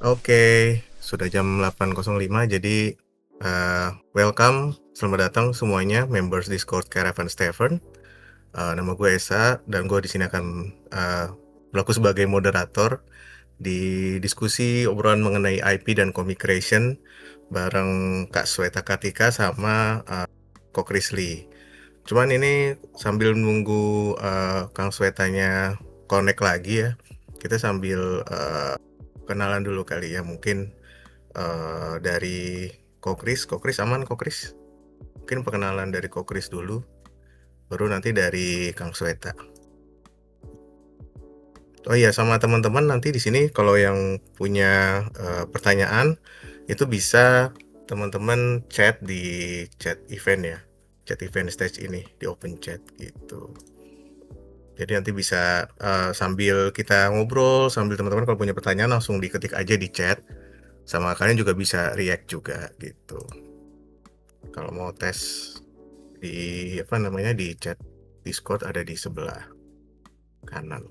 Oke, sudah jam 8.05 jadi welcome, selamat datang semuanya members Discord Caravan Stephen. Nama gue Esa dan gue di sini akan berlaku sebagai moderator di diskusi obrolan mengenai IP dan comic creation bareng Kak Sweta Kartika sama Kok Risli. Cuman ini sambil nunggu Kang Swetanya connect lagi ya, kita sambil kenalan dulu kali ya, mungkin dari Kokris aman Kokris? Mungkin perkenalan dari Kokris dulu, baru nanti dari Kang Sweta. Oh iya, sama teman-teman nanti di sini kalau yang punya pertanyaan itu bisa teman-teman chat di chat event ya, chat event stage ini di open chat gitu. Jadi nanti bisa sambil kita ngobrol, sambil teman-teman kalau punya pertanyaan langsung diketik aja di chat, sama kalian juga bisa react juga gitu. Kalau mau tes di di chat Discord ada di sebelah kanan.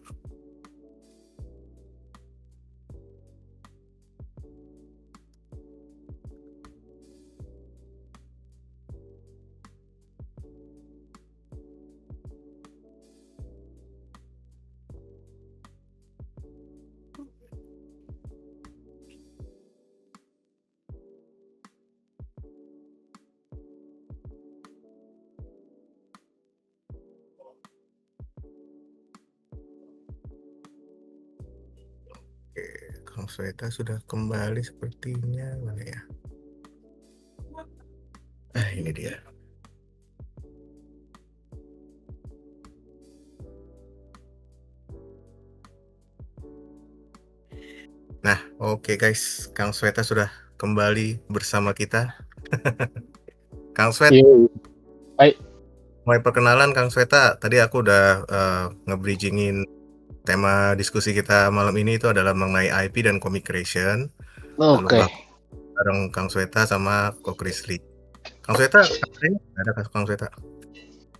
Oke, Kang Sweta sudah kembali sepertinya, mana ya? Ini dia. Nah, oke guys, Kang Sweta sudah kembali bersama kita. Kang Swet, Baik. mulai perkenalan Kang Sweta. Tadi aku udah nge-bridgingin tema diskusi kita malam ini itu adalah mengenai IP dan comic creation. Lalu bareng Kang Sweta sama Kok Risli. Kang Sweta, ada Kang Sweta?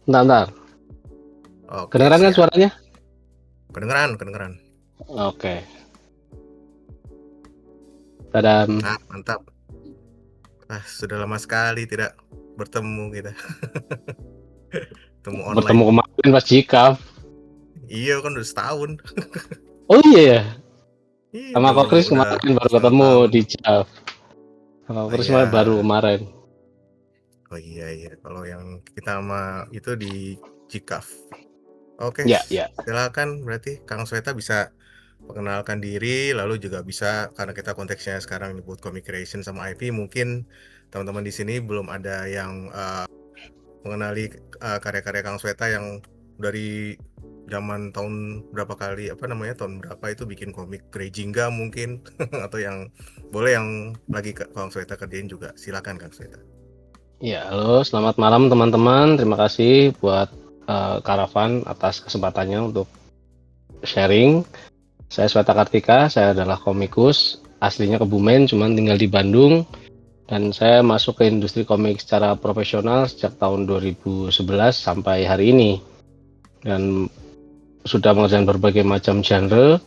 Bentar. Oke, Kedengeran kan siap. suaranya? Kedengeran. Oke. Tadam. Nah, mantap. Sudah lama sekali tidak bertemu kita. Bertemu online. Bertemu kemarin pas Jikaf. Iya kan udah setahun. Oh iya ya. Iya, Sama Kok Kris kemarin baru ketemu tahun. di Jikaf. Sama Kok Kris baru kemarin. Oh iya. Kalau yang kita sama itu di Jikaf. Oke, Ya. silakan berarti Kang Sweta bisa perkenalkan diri, lalu juga bisa karena kita konteksnya sekarang buat comic creation sama IP, mungkin teman-teman di sini belum ada yang mengenali karya-karya Kang Sweta yang dari zaman tahun berapa tahun berapa itu bikin komik Grejingga mungkin atau yang boleh yang lagi Kang Sweta kerjain juga, silakan Kang Sweta. Ya, halo, selamat malam teman-teman. Terima kasih buat Caravan atas kesempatannya untuk sharing. Saya Sweta Kartika, saya adalah komikus, aslinya Kebumen, cuman tinggal di Bandung. Dan saya masuk ke industri komik secara profesional sejak tahun 2011 sampai hari ini. Dan sudah mengerjakan berbagai macam genre.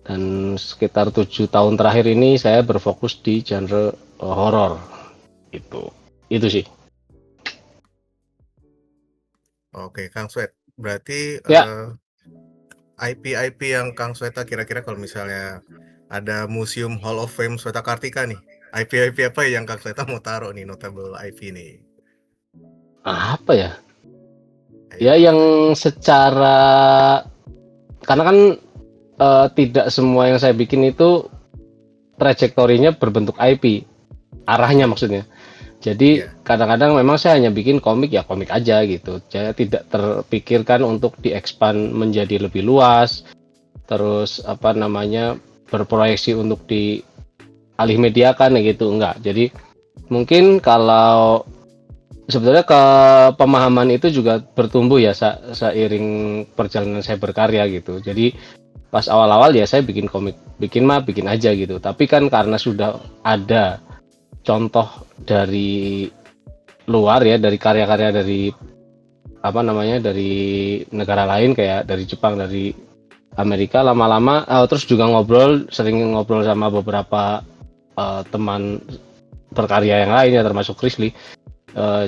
Dan sekitar 7 tahun terakhir ini saya berfokus di genre horor. Itu sih. Oke, Kang Swet, berarti Ya. IP yang Kang Sweta kira-kira kalau misalnya ada Museum Hall of Fame Sweta Kartika nih, IP apa yang Kang Sweta mau taruh nih, notable IP nih? Apa ya? Ayo, Ya yang secara, karena kan tidak semua yang saya bikin itu trajektorinya berbentuk IP, arahnya maksudnya. Jadi kadang-kadang memang saya hanya bikin komik aja gitu. Saya tidak terpikirkan untuk diekspand menjadi lebih luas. Terus berproyeksi untuk di alih mediakan gitu, enggak. Jadi mungkin kalau sebetulnya ke pemahaman itu juga bertumbuh ya seiring perjalanan saya berkarya gitu. Jadi pas awal-awal ya saya bikin komik, bikin aja gitu. Tapi kan karena sudah ada contoh dari luar ya, dari karya-karya dari dari negara lain kayak dari Jepang, dari Amerika lama-lama, terus juga sering ngobrol sama beberapa teman berkarya yang lainnya termasuk Chris Lee.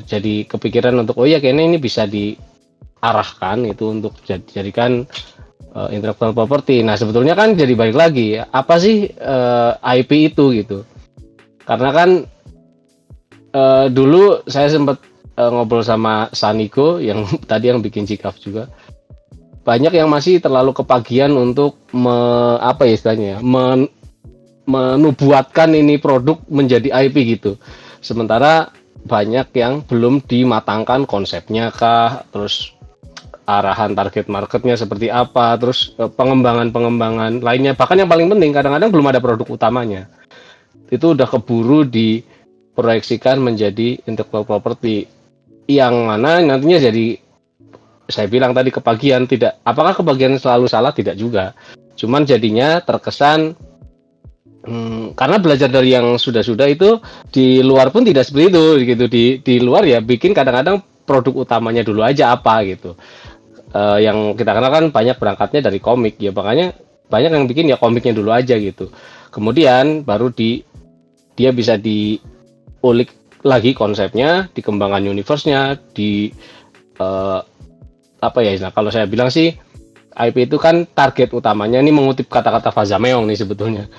Jadi kepikiran untuk oh ya kayaknya ini bisa diarahkan itu untuk jadikan intellectual property. Nah sebetulnya kan jadi balik lagi apa sih IP itu gitu? Karena kan dulu saya sempat ngobrol sama Saniko yang tadi yang bikin Cikaf juga. Banyak yang masih terlalu kepagian untuk apa ya istilahnya menubuatkan ini produk menjadi IP gitu. Sementara banyak yang belum dimatangkan konsepnya kah, terus arahan target marketnya seperti apa, terus pengembangan lainnya. Bahkan yang paling penting kadang-kadang belum ada produk utamanya. Itu udah keburu diproyeksikan menjadi intellectual property yang mana nantinya jadi saya bilang tadi kebagian tidak. Apakah kebagian selalu salah? Tidak juga. Cuman jadinya terkesan karena belajar dari yang sudah-sudah itu di luar pun tidak seperti itu gitu. Di luar ya bikin kadang-kadang produk utamanya dulu aja apa gitu. Yang kita kenal kan banyak berangkatnya dari komik ya, makanya banyak yang bikin ya komiknya dulu aja gitu. Kemudian baru dia bisa diulik lagi konsepnya, dikembangkan universe-nya, apa ya, nah kalau saya bilang sih IP itu kan target utamanya, ini mengutip kata-kata Fazameong nih sebetulnya.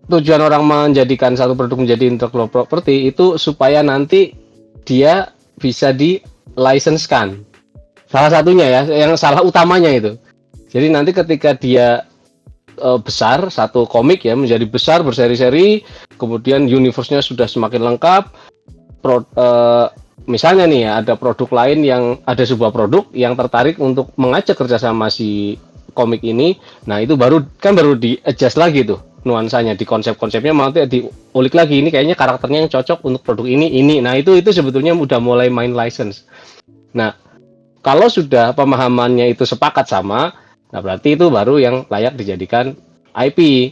Tujuan orang menjadikan satu produk menjadi intellectual property itu supaya nanti dia bisa di-license-kan. Salah satunya ya, yang salah utamanya itu. Jadi nanti ketika dia besar, satu komik ya menjadi besar berseri-seri, kemudian universe-nya sudah semakin lengkap, misalnya nih ya, ada produk lain ada sebuah produk yang tertarik untuk mengajak kerjasama si komik ini, nah itu baru di-adjust lagi tuh nuansanya, di konsep-konsepnya nanti diulik lagi, ini kayaknya karakternya yang cocok untuk produk ini. Nah itu sebetulnya udah mulai main license. Nah kalau sudah pemahamannya itu sepakat sama, nah berarti itu baru yang layak dijadikan IP.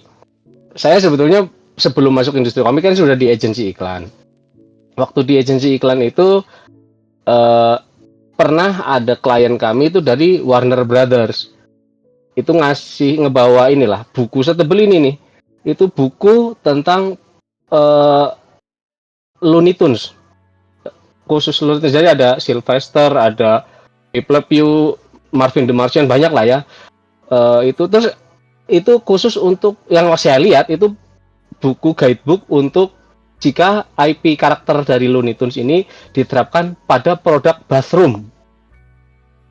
Saya sebetulnya sebelum masuk industri komik kan sudah di agensi iklan. Waktu di agensi iklan itu pernah ada klien kami itu dari Warner Brothers. Itu ngebawa inilah buku setebel ini nih. Itu buku tentang Looney Tunes. Khusus Looney Tunes. Jadi ada Sylvester, ada Pew, Marvin the Martian, banyak lah ya. Itu terus itu khusus untuk yang saya lihat itu buku guidebook untuk jika IP karakter dari Looney Tunes ini diterapkan pada produk bathroom.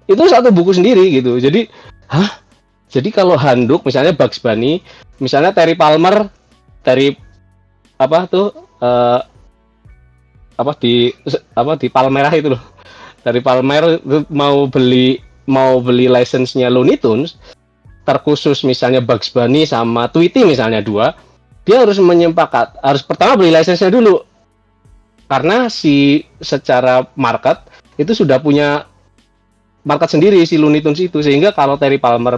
Itu satu buku sendiri gitu. Jadi, jadi kalau handuk misalnya Bugs Bunny, misalnya Terry apa tuh di Palmerah itu loh. Dari Palmer mau beli license-nya Looney Tunes, terkhusus misalnya Bugs Bunny sama Tweety misalnya dua, dia harus harus pertama beli license-nya dulu. Karena secara market itu sudah punya market sendiri si Looney Tunes itu, sehingga kalau Terry Palmer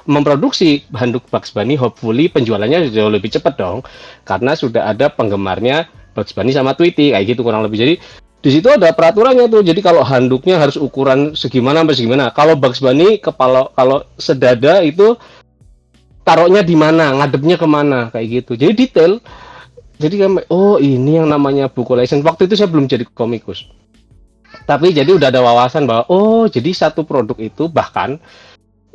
memproduksi handuk Bugs Bunny, hopefully penjualannya jauh lebih cepat dong, karena sudah ada penggemarnya Bugs Bunny sama Tweety kayak gitu kurang lebih. Jadi di situ ada peraturannya tuh. Jadi kalau handuknya harus ukuran segimana sampai segimana. Kalau Bugs Bunny kalau sedada itu taruhnya di mana, ngadepnya kemana kayak gitu. Jadi detail. Jadi oh ini yang namanya buku license. Waktu itu saya belum jadi komikus. Tapi jadi udah ada wawasan bahwa oh jadi satu produk itu bahkan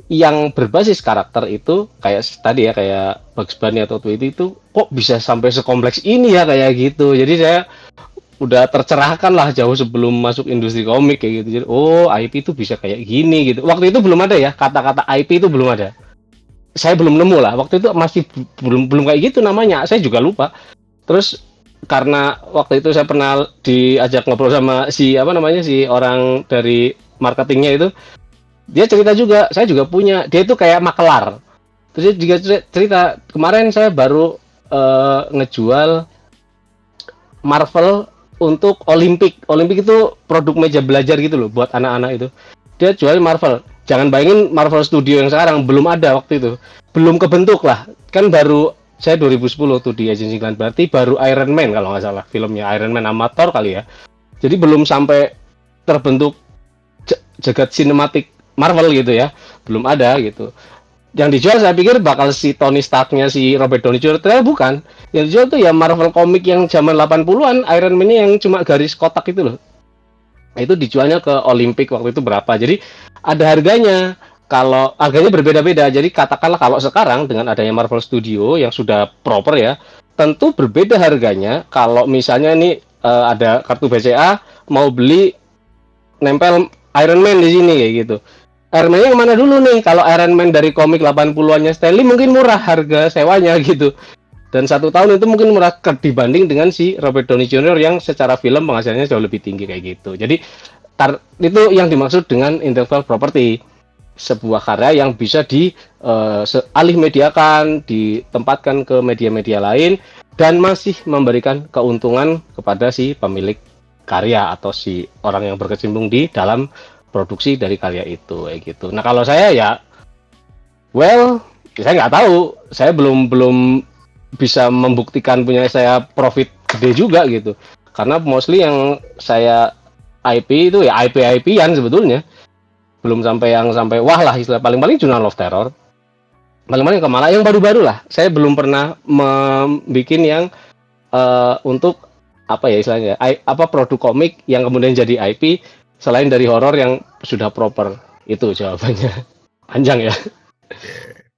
yang berbasis karakter itu kayak tadi ya kayak Bugs Bunny atau Tweety itu kok bisa sampai sekompleks ini ya kayak gitu. Jadi saya udah tercerahkan lah jauh sebelum masuk industri komik kayak gitu. Jadi oh IP itu bisa kayak gini gitu. Waktu itu belum ada ya, kata-kata IP itu belum ada. Saya belum nemu lah. Waktu itu masih belum kayak gitu namanya. Saya juga lupa. Terus karena waktu itu saya pernah diajak ngobrol sama si orang dari marketingnya itu, dia cerita juga, saya juga punya. Dia itu kayak makelar. Terus dia juga cerita, kemarin saya baru ngejual Marvel untuk Olimpik itu produk meja belajar gitu loh buat anak-anak itu. Dia jual Marvel. Jangan bayangin Marvel Studio yang sekarang, belum ada waktu itu. Belum kebentuk lah. Kan baru saya 2010 tuh di agensi iklan, berarti baru Iron Man kalau nggak salah filmnya, Iron Man amator kali ya. Jadi belum sampai terbentuk jagat sinematik Marvel gitu ya, belum ada gitu. Yang dijual saya pikir bakal si Tony Stark-nya si Robert Downey Jr. Ternyata bukan. Yang dijual tuh ya Marvel komik yang zaman 80-an, Iron Man-nya yang cuma garis kotak itu loh. Nah, itu dijualnya ke Olympic waktu itu berapa. Jadi ada harganya. Kalau harganya berbeda-beda. Jadi katakanlah kalau sekarang dengan adanya Marvel Studio yang sudah proper ya, tentu berbeda harganya. Kalau misalnya ini ada kartu BCA mau beli nempel Iron Man di sini kayak gitu. Iron Man yang mana dulu nih? Kalau Iron Man dari komik 80-annya Stanley mungkin murah harga sewanya gitu. Dan 1 tahun itu mungkin murah dibanding dengan si Robert Downey Jr. yang secara film penghasilannya jauh lebih tinggi kayak gitu. Jadi itu yang dimaksud dengan intellectual property, sebuah karya yang bisa alih mediakan, ditempatkan ke media-media lain dan masih memberikan keuntungan kepada si pemilik karya atau si orang yang berkecimpung di dalam produksi dari karya itu kayak gitu. Nah kalau saya ya, saya nggak tahu, saya belum belum bisa membuktikan punya saya profit gede juga gitu. Karena mostly yang saya IP itu ya IP-an sebetulnya. Belum sampai wah lah istilah paling-paling Journal of Terror. Paling-paling kemana yang baru-baru lah. Saya belum pernah membuat yang untuk apa ya istilahnya produk komik yang kemudian jadi IP selain dari horor yang sudah proper. Itu jawabannya. Panjang ya.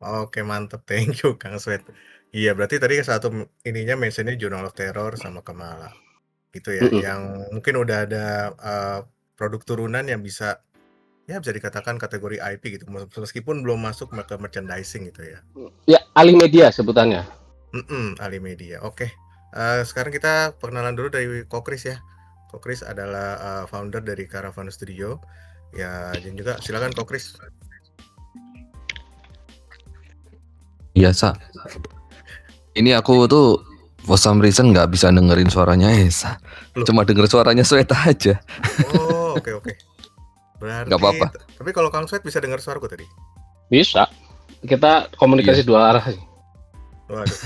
Oke, mantep. Thank you Kang Sweet. Iya, berarti tadi satu ininya mentionnya Journal of Terror sama Kamala. Gitu ya, yang mungkin udah ada produk turunan yang bisa dikatakan kategori IP gitu, meskipun belum masuk ke merchandising gitu ya. Ya, alih media sebutannya. Alih media. Oke. Sekarang kita perkenalan dulu dari Kokris ya. Kokris adalah founder dari Caravan Studio. Ya, dan juga silakan Kokris. Biasa. Ini aku tuh for some reason nggak bisa dengerin suaranya Esa. Cuma denger suaranya Sweta aja. Oh, oke. Berarti Nggak apa-apa. Tapi kalau Kang Swet bisa dengar suaraku tadi? Bisa. Kita komunikasi dua arah. Waduh.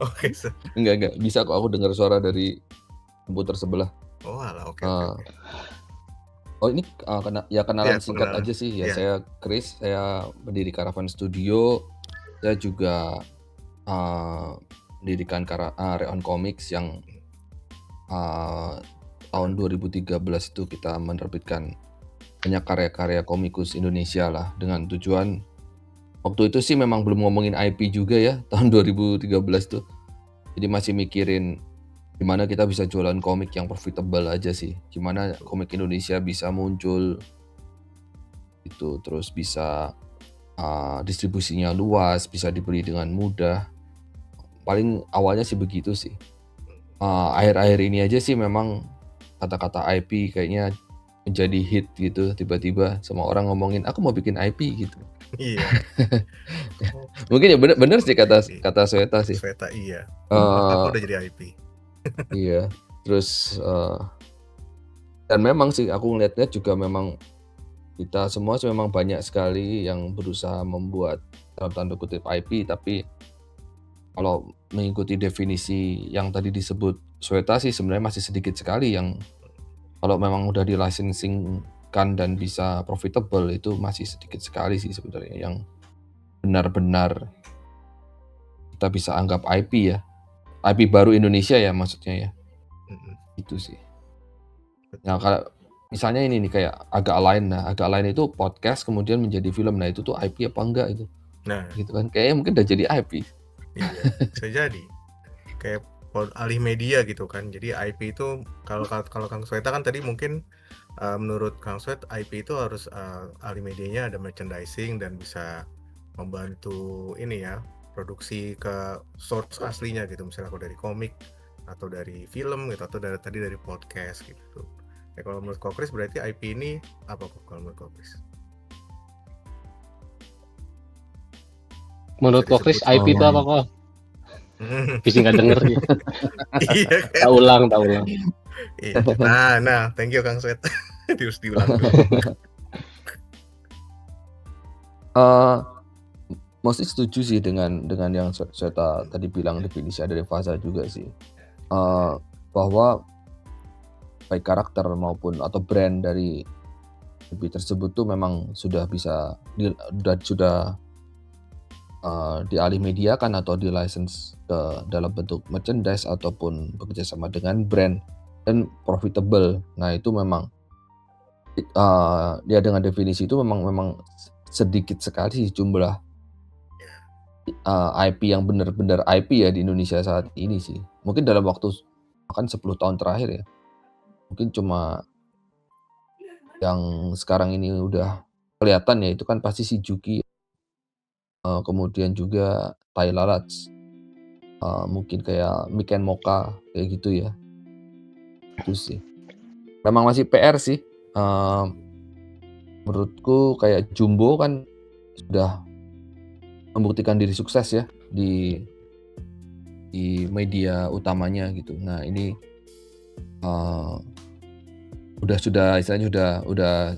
Oke. Enggak. Bisa kok aku dengar suara dari komputer sebelah. Oh, alah, oke. Oh ini kenalan singkat kenalan aja sih ya. Iya. Saya Chris, saya pendiri Caravan Studio. Saya juga mendirikan Reon Comics yang tahun 2013 itu kita menerbitkan banyak karya-karya komikus Indonesia lah, dengan tujuan waktu itu sih memang belum ngomongin IP juga ya tahun 2013 tuh. Jadi masih mikirin gimana kita bisa jualan komik yang profitable aja sih. Gimana komik Indonesia bisa muncul itu, terus bisa distribusinya luas, bisa dibeli dengan mudah. Paling awalnya sih begitu sih. Akhir-akhir ini aja sih memang kata-kata IP kayaknya menjadi hit gitu. Tiba-tiba semua orang ngomongin aku mau bikin IP gitu. Iya. Mungkin ya bener sih kata Sweta sih. Sweta iya. Apa udah jadi IP. Iya. Terus dan memang sih aku ngeliatnya juga memang kita semua memang banyak sekali yang berusaha membuat dalam tanda kutip IP, tapi kalau mengikuti definisi yang tadi disebut Sweta sih sebenarnya masih sedikit sekali yang kalau memang udah di licensingkan dan bisa profitable, itu masih sedikit sekali sih sebenarnya yang benar-benar kita bisa anggap IP ya. IP baru Indonesia ya maksudnya ya. Itu sih. Nah kalau misalnya ini nih kayak Agak Lain itu podcast kemudian menjadi film. Nah itu tuh IP apa enggak itu? Nah, gitu kan. Kayaknya mungkin udah jadi IP. Iya, bisa jadi. Kayak alih media gitu kan. Jadi IP itu kalau Kang Sweta kan tadi mungkin menurut Kang Swet IP itu harus alih medianya ada merchandising dan bisa membantu ini ya, produksi ke source aslinya gitu, misalnya aku dari komik atau dari film gitu atau dari podcast gitu. Ya kalau menurut Kokris berarti IP ini apa kok kalau menurut Kokris? Menurut Kokris IP itu apa kok? Bisa nggak denger ya? Iya kan? Tak ulang. Iya. Nah, thank you Kang Swet. Terus diulang dulu. Mostly setuju sih dengan yang Sweta tadi bilang, definisi ada fasa juga sih. Bahwa baik karakter maupun atau brand dari IP tersebut tuh memang sudah bisa sudah dialih mediakan atau di license ke dalam bentuk merchandise ataupun bekerjasama dengan brand dan profitable. Nah itu memang ya dengan definisi itu memang sedikit sekali sih jumlah IP yang benar-benar IP ya di Indonesia saat ini sih. Mungkin dalam waktu bahkan 10 tahun terakhir ya. Mungkin cuma yang sekarang ini udah kelihatan ya itu kan pasti si Juki, kemudian juga Tai Lalats, mungkin kayak Mick and Mocha kayak gitu ya. Itu sih. Memang masih PR sih. Menurutku kayak Jumbo kan sudah membuktikan diri sukses ya di media utamanya gitu. Nah ini sudah istilahnya udah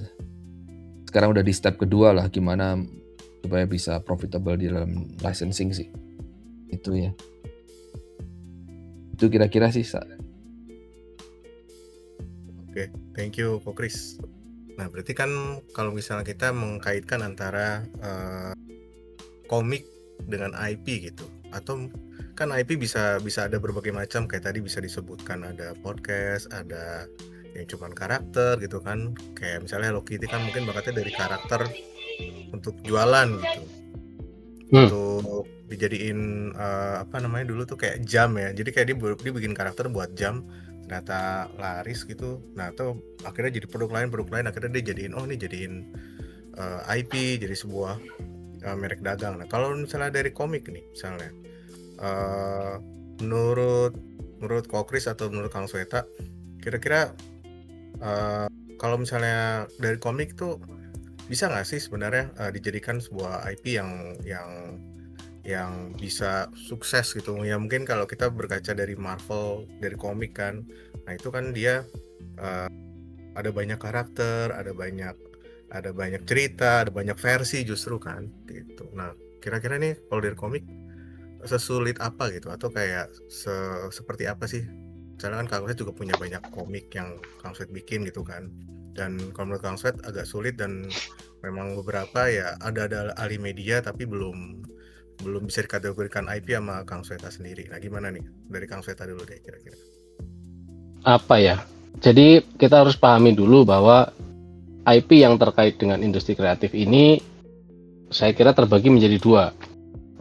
sekarang udah di step kedua lah gimana supaya bisa profitable di dalam licensing sih. Itu ya. Itu kira-kira sih. Oke, thank you Ko Kris. Nah, berarti kan kalau misalnya kita mengkaitkan antara komik dengan IP gitu, atau kan IP bisa ada berbagai macam, kayak tadi bisa disebutkan ada podcast, ada yang cuman karakter gitu kan, kayak misalnya Hello Kitty kan mungkin bakatnya dari karakter untuk jualan gitu, untuk dijadiin apa namanya dulu tuh kayak jam ya, jadi kayak dia bikin karakter buat jam, ternyata laris gitu. Nah tuh akhirnya jadi produk lain akhirnya dia jadiin IP, jadi sebuah merek dagang. Nah kalau misalnya dari komik nih misalnya, menurut Ko Kris atau menurut Kang Sweta, kira-kira kalau misalnya dari komik tuh bisa nggak sih sebenarnya dijadikan sebuah IP yang bisa sukses gitu ya? Mungkin kalau kita berkaca dari Marvel, dari komik kan, nah itu kan dia ada banyak karakter, ada banyak cerita, ada banyak versi justru kan gitu. Nah kira-kira nih kalau dari komik sesulit apa gitu, atau kayak seperti apa sih? Misalnya kan Kang Swet juga punya banyak komik yang Kang Swet bikin gitu kan, dan kalau menurut Kang Swet agak sulit, dan memang beberapa ya ada ahli media tapi belum bisa dikategorikan IP sama Kang Sweta sendiri. Nah gimana nih dari Kang Sweta dulu deh kira-kira. Apa ya? Jadi kita harus pahami dulu bahwa IP yang terkait dengan industri kreatif ini saya kira terbagi menjadi dua.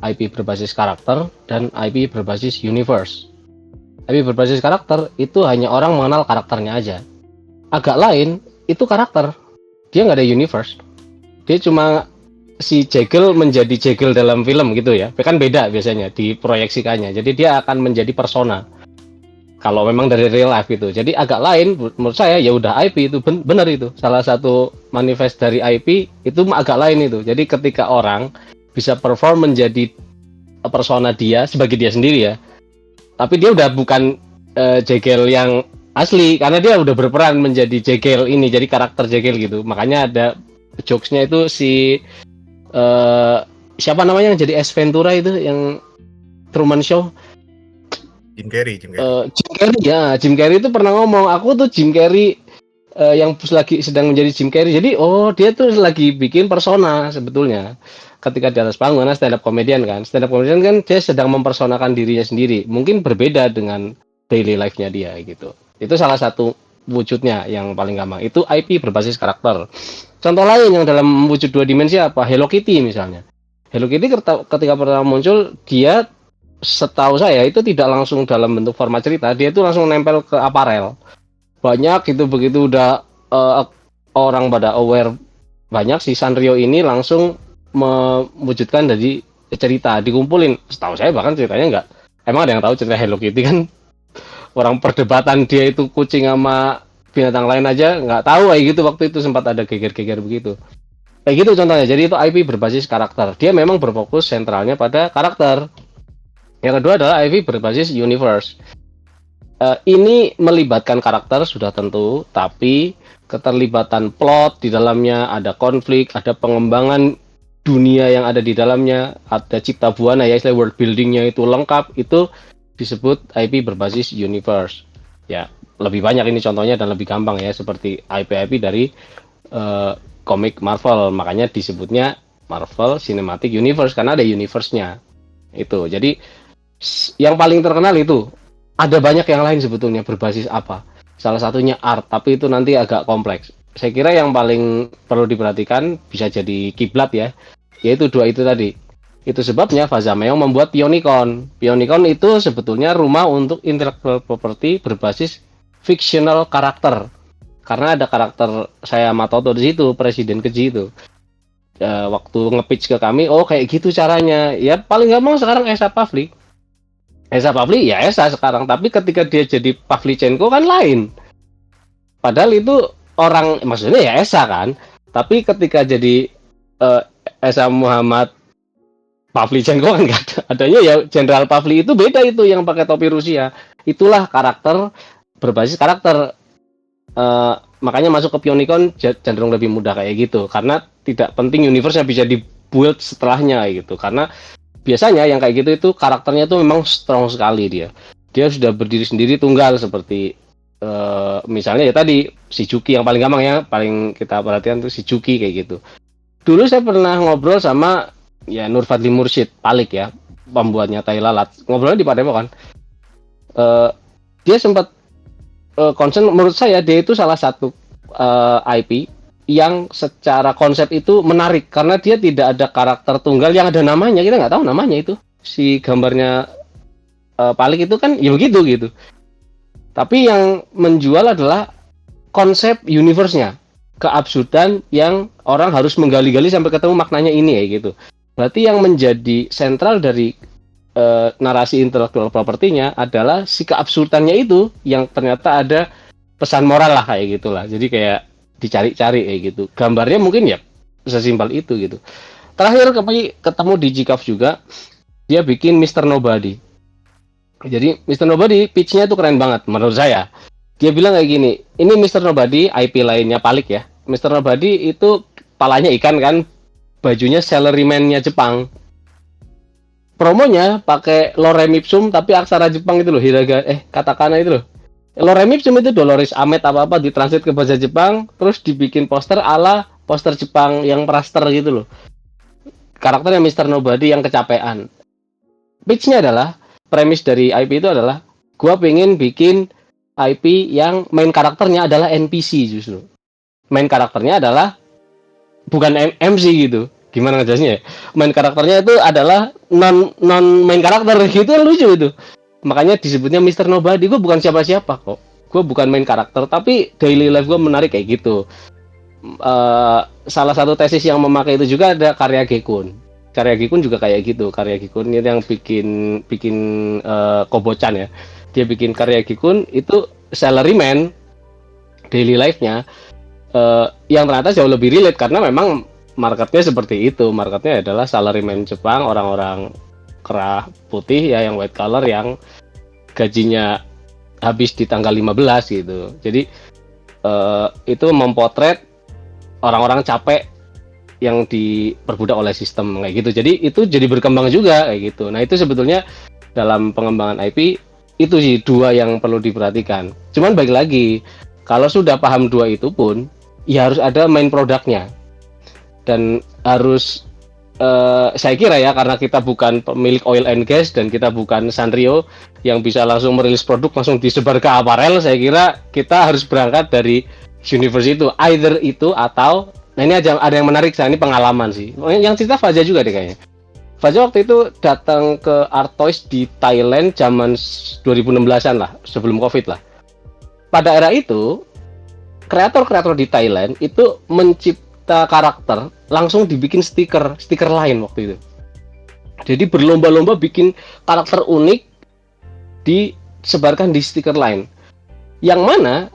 IP berbasis karakter dan IP berbasis universe. IP berbasis karakter itu hanya orang mengenal karakternya aja. Agak lain itu karakter. Dia nggak ada universe. Dia cuma si Jekyll menjadi Jekyll dalam film gitu ya. Kan beda biasanya diproyeksikannya. Jadi dia akan menjadi persona. Kalau memang dari real life gitu. Jadi agak lain menurut saya, ya udah IP itu benar itu. Salah satu manifest dari IP itu agak lain itu. Jadi ketika orang bisa perform menjadi persona dia sebagai dia sendiri ya. Tapi dia udah bukan Jekyll yang asli, karena dia udah berperan menjadi Jekyll ini, jadi karakter Jekyll gitu. Makanya ada jokesnya itu si siapa namanya yang jadi Ace Ventura itu, yang Truman Show, Jim Carrey ya. Jim Carrey itu pernah ngomong, aku tuh Jim Carrey yang lagi sedang menjadi Jim Carrey. Jadi dia tuh lagi bikin persona sebetulnya ketika di atas panggung, karena stand up comedian kan dia sedang mempersonakan dirinya sendiri, mungkin berbeda dengan daily life-nya dia gitu. Itu salah satu wujudnya yang paling gampang, itu IP berbasis karakter. Contoh lain yang dalam wujud dua dimensi apa? Hello Kitty misalnya. Hello Kitty ketika pertama muncul, dia setahu saya itu tidak langsung dalam bentuk format cerita, dia itu langsung nempel ke aparel. Banyak itu, begitu udah orang pada aware banyak, si Sanrio ini langsung mewujudkan dari cerita, dikumpulin. Setahu saya bahkan ceritanya enggak, emang ada yang tahu cerita Hello Kitty kan? Orang perdebatan dia itu kucing sama binatang lain aja nggak tahu kayak gitu, waktu itu sempat ada geger-geger begitu. Kayak gitu contohnya. Jadi itu IP berbasis karakter. Dia memang berfokus sentralnya pada karakter. Yang kedua adalah IP berbasis universe. Ini melibatkan karakter sudah tentu, tapi keterlibatan plot di dalamnya, ada konflik, ada pengembangan dunia yang ada di dalamnya, ada cipta buana ya, istilah world buildingnya itu lengkap, itu disebut IP berbasis universe. Ya, lebih banyak ini contohnya dan lebih gampang ya, seperti IP dari komik Marvel, makanya disebutnya Marvel Cinematic Universe karena ada universe-nya. Itu. Jadi yang paling terkenal itu. Ada banyak yang lain sebetulnya berbasis apa. Salah satunya art, tapi itu nanti agak kompleks. Saya kira yang paling perlu diperhatikan bisa jadi kiblat ya, yaitu dua itu tadi. Itu sebabnya Fazameong membuat Pionicon. Pionicon itu sebetulnya rumah untuk intellectual property berbasis fictional karakter. Karena ada karakter saya Matoto di situ, presiden keji itu. Waktu nge-pitch ke kami, oh kayak gitu caranya. Ya paling gampang sekarang Esa Pavlik. Esa Pavlik ya Esa sekarang, tapi ketika dia jadi Pavlichenko kan lain. Padahal itu orang, maksudnya ya Esa kan. Tapi ketika jadi Esa Muhammad Pavlichenko kan nggak ada. Adanya ya Jenderal Pavli itu beda itu yang pakai topi Rusia. Itulah karakter berbasis karakter. Makanya masuk ke Pionicon cenderung lebih mudah kayak gitu. Karena tidak penting universe-nya bisa dibuild setelahnya gitu. Karena biasanya yang kayak gitu itu karakternya tuh memang strong sekali dia. Dia sudah berdiri sendiri tunggal seperti misalnya ya tadi si Juki yang paling gampang ya, paling kita perhatikan tuh si Juki kayak gitu. Dulu saya pernah ngobrol sama ya Nur Fadli Mursyid Palik ya, pembuatnya Tai Lalat. Ngobrolnya di Padepokan. Dia sempat concern, menurut saya dia itu salah satu IP yang secara konsep itu menarik karena dia tidak ada karakter tunggal yang ada namanya, kita nggak tahu namanya itu. Si gambarnya Palik itu kan ya begitu gitu. Tapi yang menjual adalah konsep universe-nya, keabsurdan yang orang harus menggali-gali sampai ketemu maknanya ini ya gitu. Berarti yang menjadi sentral dari narasi intellectual property-nya adalah si keabsurdannya itu yang ternyata ada pesan moral lah kayak gitulah. Jadi kayak dicari-cari kayak gitu. Gambarnya mungkin ya sesimpel itu gitu. Terakhir ketemu di GCAF juga, dia bikin Mr. Nobody. Jadi Mr. Nobody pitch-nya itu keren banget menurut saya. Dia bilang kayak gini, ini Mr. Nobody, IP lainnya Palik ya. Mr. Nobody itu palanya ikan kan, bajunya salaryman-nya Jepang. Promonya pakai lorem ipsum tapi aksara Jepang itu loh, katakana itu loh. Lorem ipsum itu Dolores Ahmed apa-apa ditranslate ke bahasa Jepang, terus dibikin poster ala poster Jepang yang raster gitu loh. Karakternya Mr. Nobody yang kecapean. Pitch-nya adalah, premis dari IP itu adalah, gua pengen bikin IP yang main karakternya adalah NPC justru. Main karakternya adalah bukan MC gitu. Gimana ngejelasinnya ya? Main karakternya itu adalah non main karakter gitu, lucu itu. Makanya disebutnya Mr. Nobody. Gue bukan siapa-siapa kok. Gue bukan main karakter, tapi daily life gue menarik kayak gitu. Salah satu tesis yang memakai itu juga ada Karya Gekun. Karya Gekun juga kayak gitu. Karya Gekun ini yang bikin Kobo-chan ya. Dia bikin Karya Gekun itu salaryman, daily life-nya yang ternyata jauh lebih relate karena memang marketnya seperti itu. Marketnya adalah salaryman Jepang, orang-orang kerah putih ya, yang white collar, yang gajinya habis di tanggal 15 gitu. Jadi itu mempotret orang-orang capek yang diperbudak oleh sistem kayak gitu. Jadi itu jadi berkembang juga kayak gitu. Nah itu sebetulnya dalam pengembangan IP itu sih dua yang perlu diperhatikan. Cuman balik lagi, kalau sudah paham dua itu pun ya harus ada main produknya. Dan harus saya kira ya, karena kita bukan pemilik oil and gas dan kita bukan Sanrio yang bisa langsung merilis produk langsung disebar ke aparel, saya kira kita harus berangkat dari universe itu, either itu atau, nah ini ada yang menarik, saya ini pengalaman sih, yang cerita Faza juga deh kayaknya. Faza waktu itu datang ke Artois di Thailand zaman 2016-an lah, sebelum Covid lah. Pada era itu, kreator-kreator di Thailand itu mencipta karakter langsung dibikin stiker lain waktu itu. Jadi berlomba-lomba bikin karakter unik disebarkan di stiker lain. Yang mana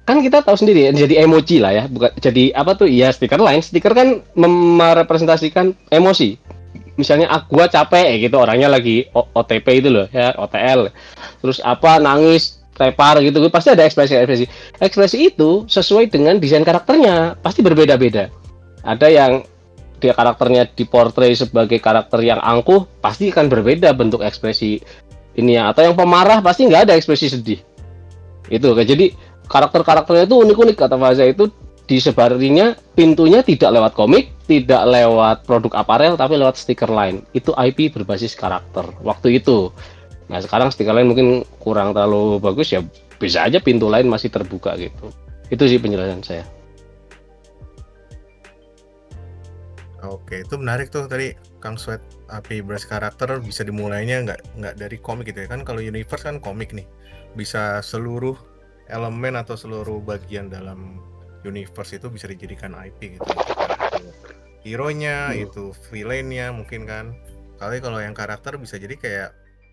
kan kita tahu sendiri ya, jadi emoji lah ya, bukan jadi apa tuh? Iya, stiker lain. Stiker kan merepresentasikan emosi. Misalnya gua capek gitu, orangnya lagi OTP itu loh ya, OTL. Terus apa, nangis, tepar gitu, pasti ada ekspresi. Ekspresi itu sesuai dengan desain karakternya, pasti berbeda-beda. Ada yang dia karakternya diportray sebagai karakter yang angkuh, pasti akan berbeda bentuk ekspresi ini ya. Atau yang pemarah pasti nggak ada ekspresi sedih. Itu kayak, jadi karakter-karakternya itu unik-unik, kata Faza itu disebarinya pintunya tidak lewat komik, tidak lewat produk aparel, tapi lewat stiker line. Itu IP berbasis karakter waktu itu. Nah sekarang stiker line mungkin kurang terlalu bagus, ya bisa aja pintu lain masih terbuka gitu. Itu sih penjelasan saya. Oke, itu menarik tuh tadi Kang Sweat, IP berbasis karakter bisa dimulainya nggak dari komik gitu ya kan. Kalau universe kan komik nih, bisa seluruh elemen atau seluruh bagian dalam universe itu bisa dijadikan IP gitu, entah itu hero-nya, itu villain-nya mungkin kan. Kalau yang karakter bisa jadi kayak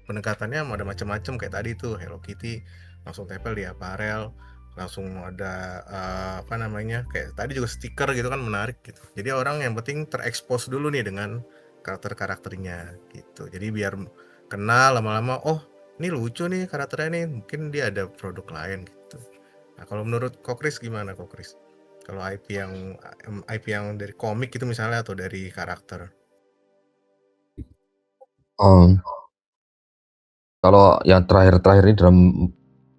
pendekatannya ada macam-macam, kayak tadi tuh Hello Kitty langsung tempel di apparel, langsung ada apa namanya, kayak tadi juga stiker gitu kan, menarik gitu. Jadi orang yang penting terekspos dulu nih dengan karakternya gitu. Jadi biar kenal lama-lama, oh ini lucu nih karakternya nih, mungkin dia ada produk lain gitu. Nah kalau menurut Kokris gimana Kokris? Kalau IP yang dari komik itu misalnya atau dari karakter? Kalau yang terakhir-terakhir ini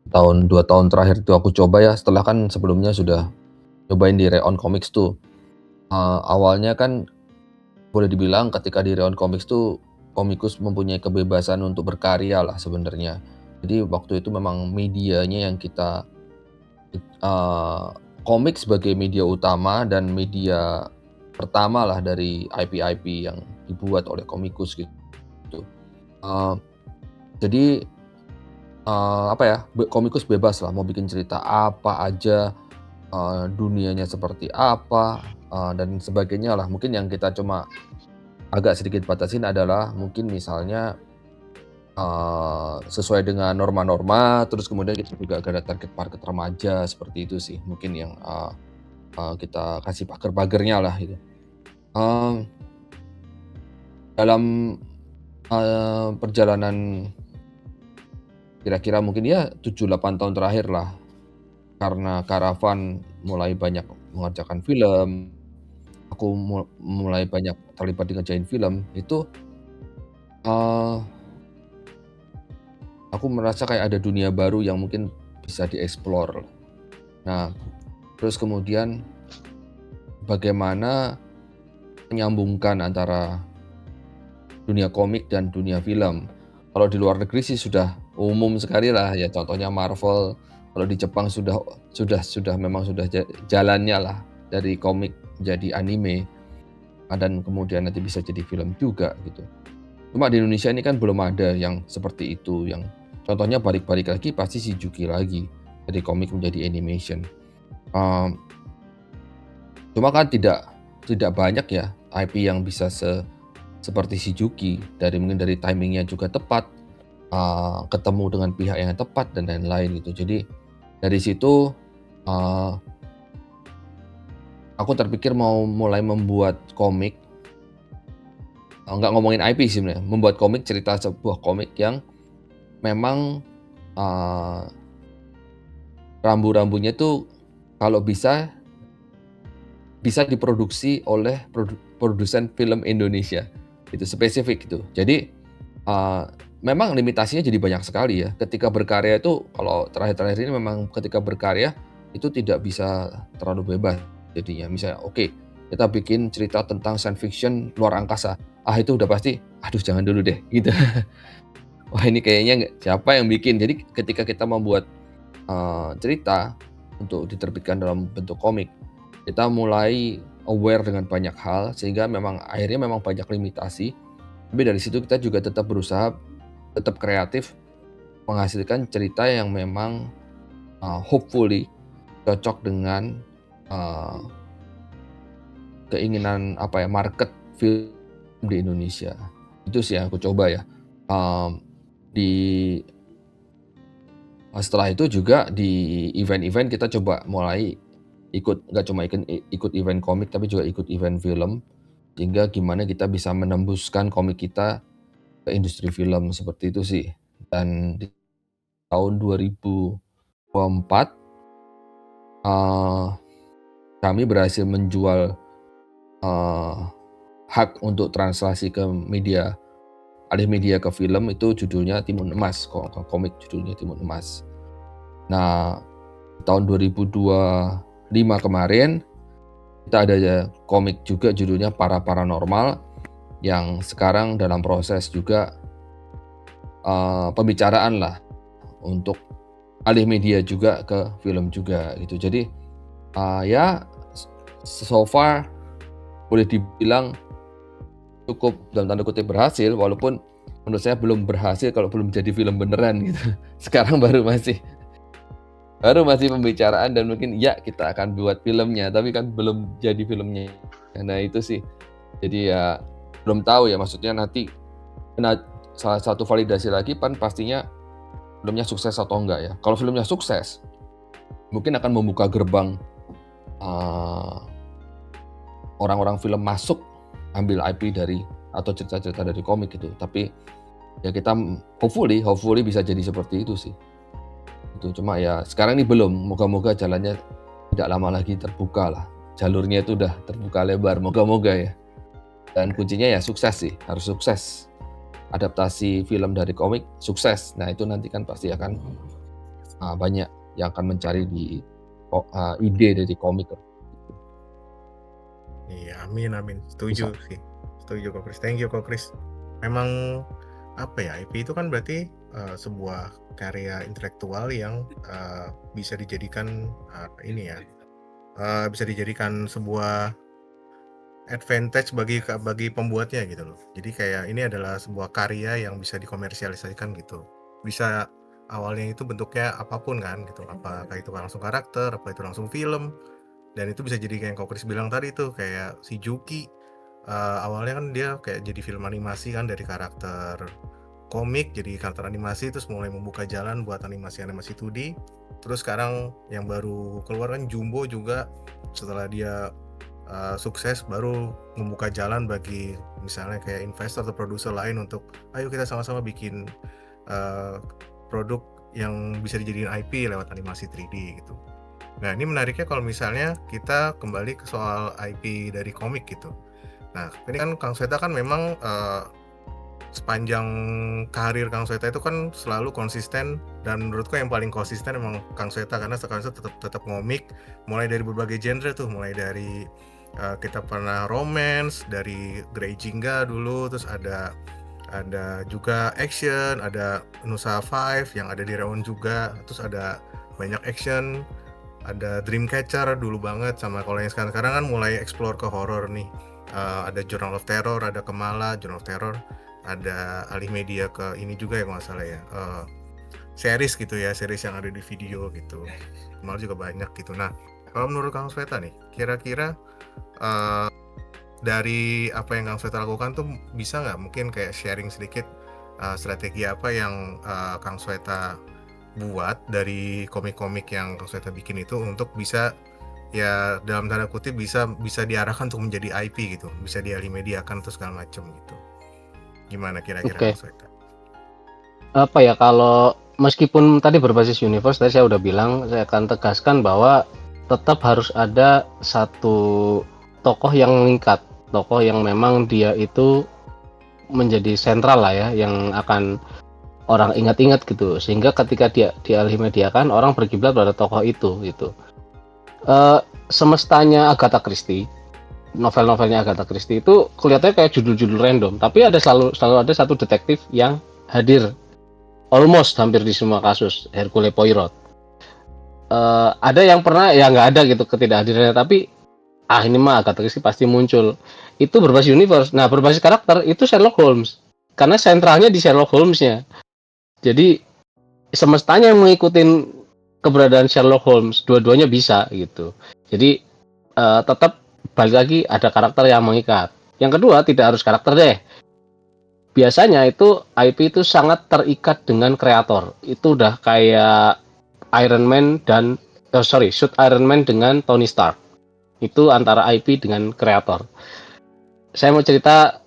dalam 2 tahun terakhir itu aku coba ya, setelah kan sebelumnya sudah nyobain di Reon Comics tuh. Awalnya kan boleh dibilang ketika di Reon Comics tuh, komikus mempunyai kebebasan untuk berkarya lah sebenarnya. Jadi waktu itu memang medianya yang kita komik sebagai media utama dan media pertama lah dari IP-IP yang dibuat oleh komikus gitu. Jadi apa ya, komikus bebas lah mau bikin cerita apa aja, dunianya seperti apa, dan sebagainya lah. Mungkin yang kita cuma agak sedikit batasin adalah mungkin misalnya sesuai dengan norma-norma, terus kemudian kita juga ada target market remaja, seperti itu sih mungkin yang kita kasih pagar-pagarnya lah gitu. Dalam perjalanan kira-kira mungkin ya 7-8 tahun terakhir lah, karena Karavan mulai banyak mengerjakan film, aku mulai banyak terlibat di ngerjain film, itu aku merasa kayak ada dunia baru yang mungkin bisa dieksplor. Nah, terus kemudian bagaimana menyambungkan antara dunia komik dan dunia film. Kalau di luar negeri sih sudah umum sekali lah ya, contohnya Marvel. Kalau di Jepang sudah memang sudah jalannya lah dari komik jadi anime, dan kemudian nanti bisa jadi film juga gitu. Cuma di Indonesia ini kan belum ada yang seperti itu, yang contohnya balik-balik lagi pasti Shizuki lagi, dari komik menjadi animation. Cuma kan tidak banyak ya IP yang bisa seperti Shizuki, mungkin dari timingnya juga tepat, ketemu dengan pihak yang tepat dan lain-lain gitu. Jadi dari situ aku terpikir mau mulai membuat komik, nggak ngomongin IP sih sebenarnya, membuat komik, cerita sebuah komik yang memang rambu-rambunya tuh kalau bisa diproduksi oleh produsen film Indonesia, itu spesifik gitu. Jadi memang limitasinya jadi banyak sekali ya. Ketika berkarya itu, kalau terakhir-terakhir ini memang ketika berkarya itu tidak bisa terlalu bebas jadinya. Misalnya, oke, kita bikin cerita tentang science fiction luar angkasa. Itu udah pasti, aduh jangan dulu deh, gitu. Wah ini kayaknya siapa yang bikin. Jadi ketika kita membuat cerita untuk diterbitkan dalam bentuk komik, kita mulai aware dengan banyak hal, sehingga memang akhirnya memang banyak limitasi. Tapi dari situ kita juga tetap berusaha, tetap kreatif, menghasilkan cerita yang memang hopefully cocok dengan keinginan market film di Indonesia. Itu sih yang aku coba ya. Setelah itu juga di event-event kita coba mulai nggak cuma ikut event komik, tapi juga ikut event film, sehingga gimana kita bisa menembuskan komik kita ke industri film, seperti itu sih. Dan di tahun 2024 kami berhasil menjual hak untuk translasi ke media, alih media ke film, itu judulnya Timun Emas, komik judulnya Timun Emas. Nah, tahun 2025 kemarin kita ada komik juga judulnya Paranormal yang sekarang dalam proses juga pembicaraan lah untuk alih media juga ke film juga gitu. Jadi ya so far boleh dibilang cukup dalam tanda kutip berhasil, walaupun menurut saya belum berhasil kalau belum jadi film beneran gitu. Sekarang baru masih pembicaraan dan mungkin ya kita akan buat filmnya, tapi kan belum jadi filmnya. Nah itu sih. Jadi ya belum tahu ya, maksudnya nanti salah satu validasi lagi pastinya filmnya sukses atau enggak ya. Kalau filmnya sukses, mungkin akan membuka gerbang orang-orang film masuk ambil IP dari atau cerita-cerita dari komik gitu. Tapi ya kita hopefully bisa jadi seperti itu sih. Itu cuma ya sekarang ini belum. Moga-moga jalannya tidak lama lagi terbuka lah. Jalurnya itu udah terbuka lebar. Moga-moga ya. Dan kuncinya ya sukses sih, harus sukses. Adaptasi film dari komik sukses. Nah itu nanti kan pasti akan banyak yang akan mencari di ide dari komik. Iya, amin. Setuju sih. Setuju Kok Kris. Thank you Kok Kris. Memang apa ya, IP itu kan berarti sebuah karya intelektual yang bisa dijadikan bisa dijadikan sebuah advantage bagi pembuatnya gitu loh. Jadi kayak ini adalah sebuah karya yang bisa dikomersialisasikan gitu. Bisa awalnya itu bentuknya apapun kan gitu. Apakah itu langsung karakter, apa itu langsung film. Dan itu bisa jadi kayak Kok Kris bilang tadi tuh, kayak si Juki awalnya kan dia kayak jadi film animasi kan, dari karakter komik jadi karakter animasi, terus mulai membuka jalan buat animasi 2D. Terus sekarang yang baru keluar kan Jumbo juga, setelah dia sukses baru membuka jalan bagi misalnya kayak investor atau produser lain untuk ayo kita sama-sama bikin produk yang bisa dijadiin IP lewat animasi 3D gitu. Nah ini menariknya kalau misalnya kita kembali ke soal IP dari komik gitu. Nah ini kan Kang Sweta kan memang sepanjang karir Kang Sweta itu kan selalu konsisten, dan menurutku yang paling konsisten emang Kang Sweta, karena Kang Sweta tetap ngomik mulai dari berbagai genre tuh, mulai dari kita pernah romance dari Grey Jingga dulu, terus ada juga action, ada Nusa 5 yang ada di Reon juga, terus ada banyak action, ada Dreamcatcher dulu banget, sama kalau yang sekarang kan mulai explore ke horror nih. Ada Journal of Terror, ada Kemala, Journal of Terror, ada alih media ke ini juga ya kalau nggak salah ya, series gitu ya, series yang ada di video gitu, Kemala juga banyak gitu. Nah kalau menurut Kang Sweta nih, kira-kira dari apa yang Kang Sweta lakukan tuh bisa nggak mungkin kayak sharing sedikit strategi apa yang Kang Sweta buat dari komik-komik yang Kang Sweta bikin itu untuk bisa ya dalam tanda kutip bisa diarahkan untuk menjadi IP gitu, bisa dialih mediakan terus segala macam gitu. Gimana kira-kira Kang Sweta? Apa ya, kalau meskipun tadi berbasis universe, tadi saya udah bilang, saya akan tegaskan bahwa tetap harus ada satu tokoh yang mengikat, tokoh yang memang dia itu menjadi sentral lah ya, yang akan orang ingat-ingat gitu, sehingga ketika dia dialih mediakan orang berkiblat pada tokoh itu gitu. Semestanya Agatha Christie, novel-novelnya Agatha Christie itu kelihatannya kayak judul-judul random, tapi ada selalu ada satu detektif yang hadir almost hampir di semua kasus, Hercule Poirot. Ada yang pernah ya nggak ada gitu ketidakhadirannya, tapi ini mah Agatha Christie pasti muncul. Itu berbasis universe. Nah berbasis karakter itu Sherlock Holmes, karena sentralnya di Sherlock Holmes-nya. Jadi semestanya yang mengikuti keberadaan Sherlock Holmes, dua-duanya bisa gitu. Jadi tetap balik lagi ada karakter yang mengikat. Yang kedua, tidak harus karakter deh. Biasanya itu IP itu sangat terikat dengan kreator. Itu udah kayak Iron Man dan shoot Iron Man dengan Tony Stark. Itu antara IP dengan kreator. Saya mau cerita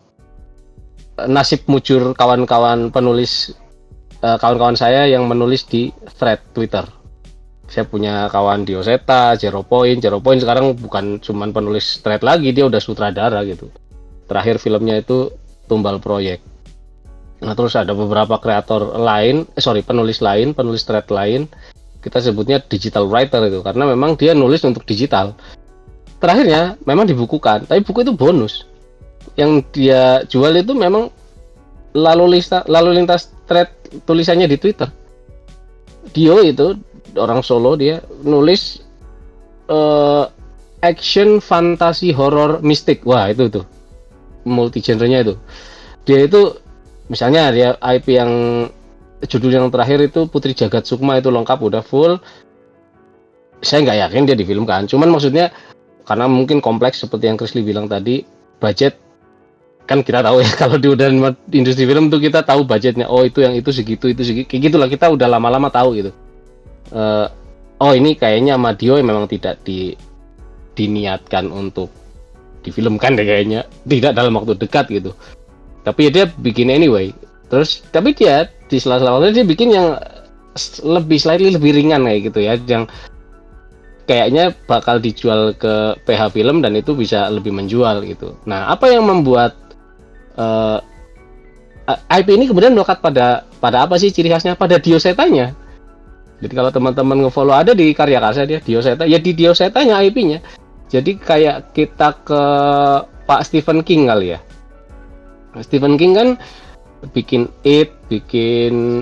nasib mujur kawan-kawan penulis, kawan-kawan saya yang menulis di thread Twitter. Saya punya kawan Dioseta, Zero Point sekarang bukan cuman penulis thread lagi, dia udah sutradara gitu. Terakhir filmnya itu Tumbal Proyek. Nah terus ada beberapa kreator lain, penulis thread lain, kita sebutnya digital writer itu, karena memang dia nulis untuk digital. Terakhirnya memang dibukukan, tapi buku itu bonus. Yang dia jual itu memang lalu lintas thread tulisannya di Twitter. Dio itu orang Solo, dia nulis action, fantasi, horror, mistik. Wah, itu tuh multi genrenya itu. Dia itu misalnya dia IP yang judul yang terakhir itu Putri Jagat Sukma, itu lengkap udah full. Saya nggak yakin dia difilmkan, cuman maksudnya karena mungkin kompleks seperti yang Krisli bilang tadi, budget kan kita tahu ya, kalau di industri film tuh kita tahu budgetnya. Oh, itu yang itu segitu kayak gitulah, kita udah lama-lama tahu gitu. Oh, ini kayaknya sama Dio memang tidak diniatkan untuk difilmkan deh kayaknya, tidak dalam waktu dekat gitu. Tapi ya dia bikin anyway. Terus tapi dia di sela-sela waktu dia bikin yang slightly lebih ringan kayak gitu ya, yang kayaknya bakal dijual ke PH Film dan itu bisa lebih menjual gitu. Nah, apa yang membuat IP ini kemudian melekat pada apa sih ciri khasnya? Pada Diosetanya. Jadi kalau teman-teman nge-follow ada di Karya Karsa dia Dioseta, ya di Diosetanya IP-nya. Jadi kayak kita ke Pak Stephen King kali ya. Stephen King kan bikin It, bikin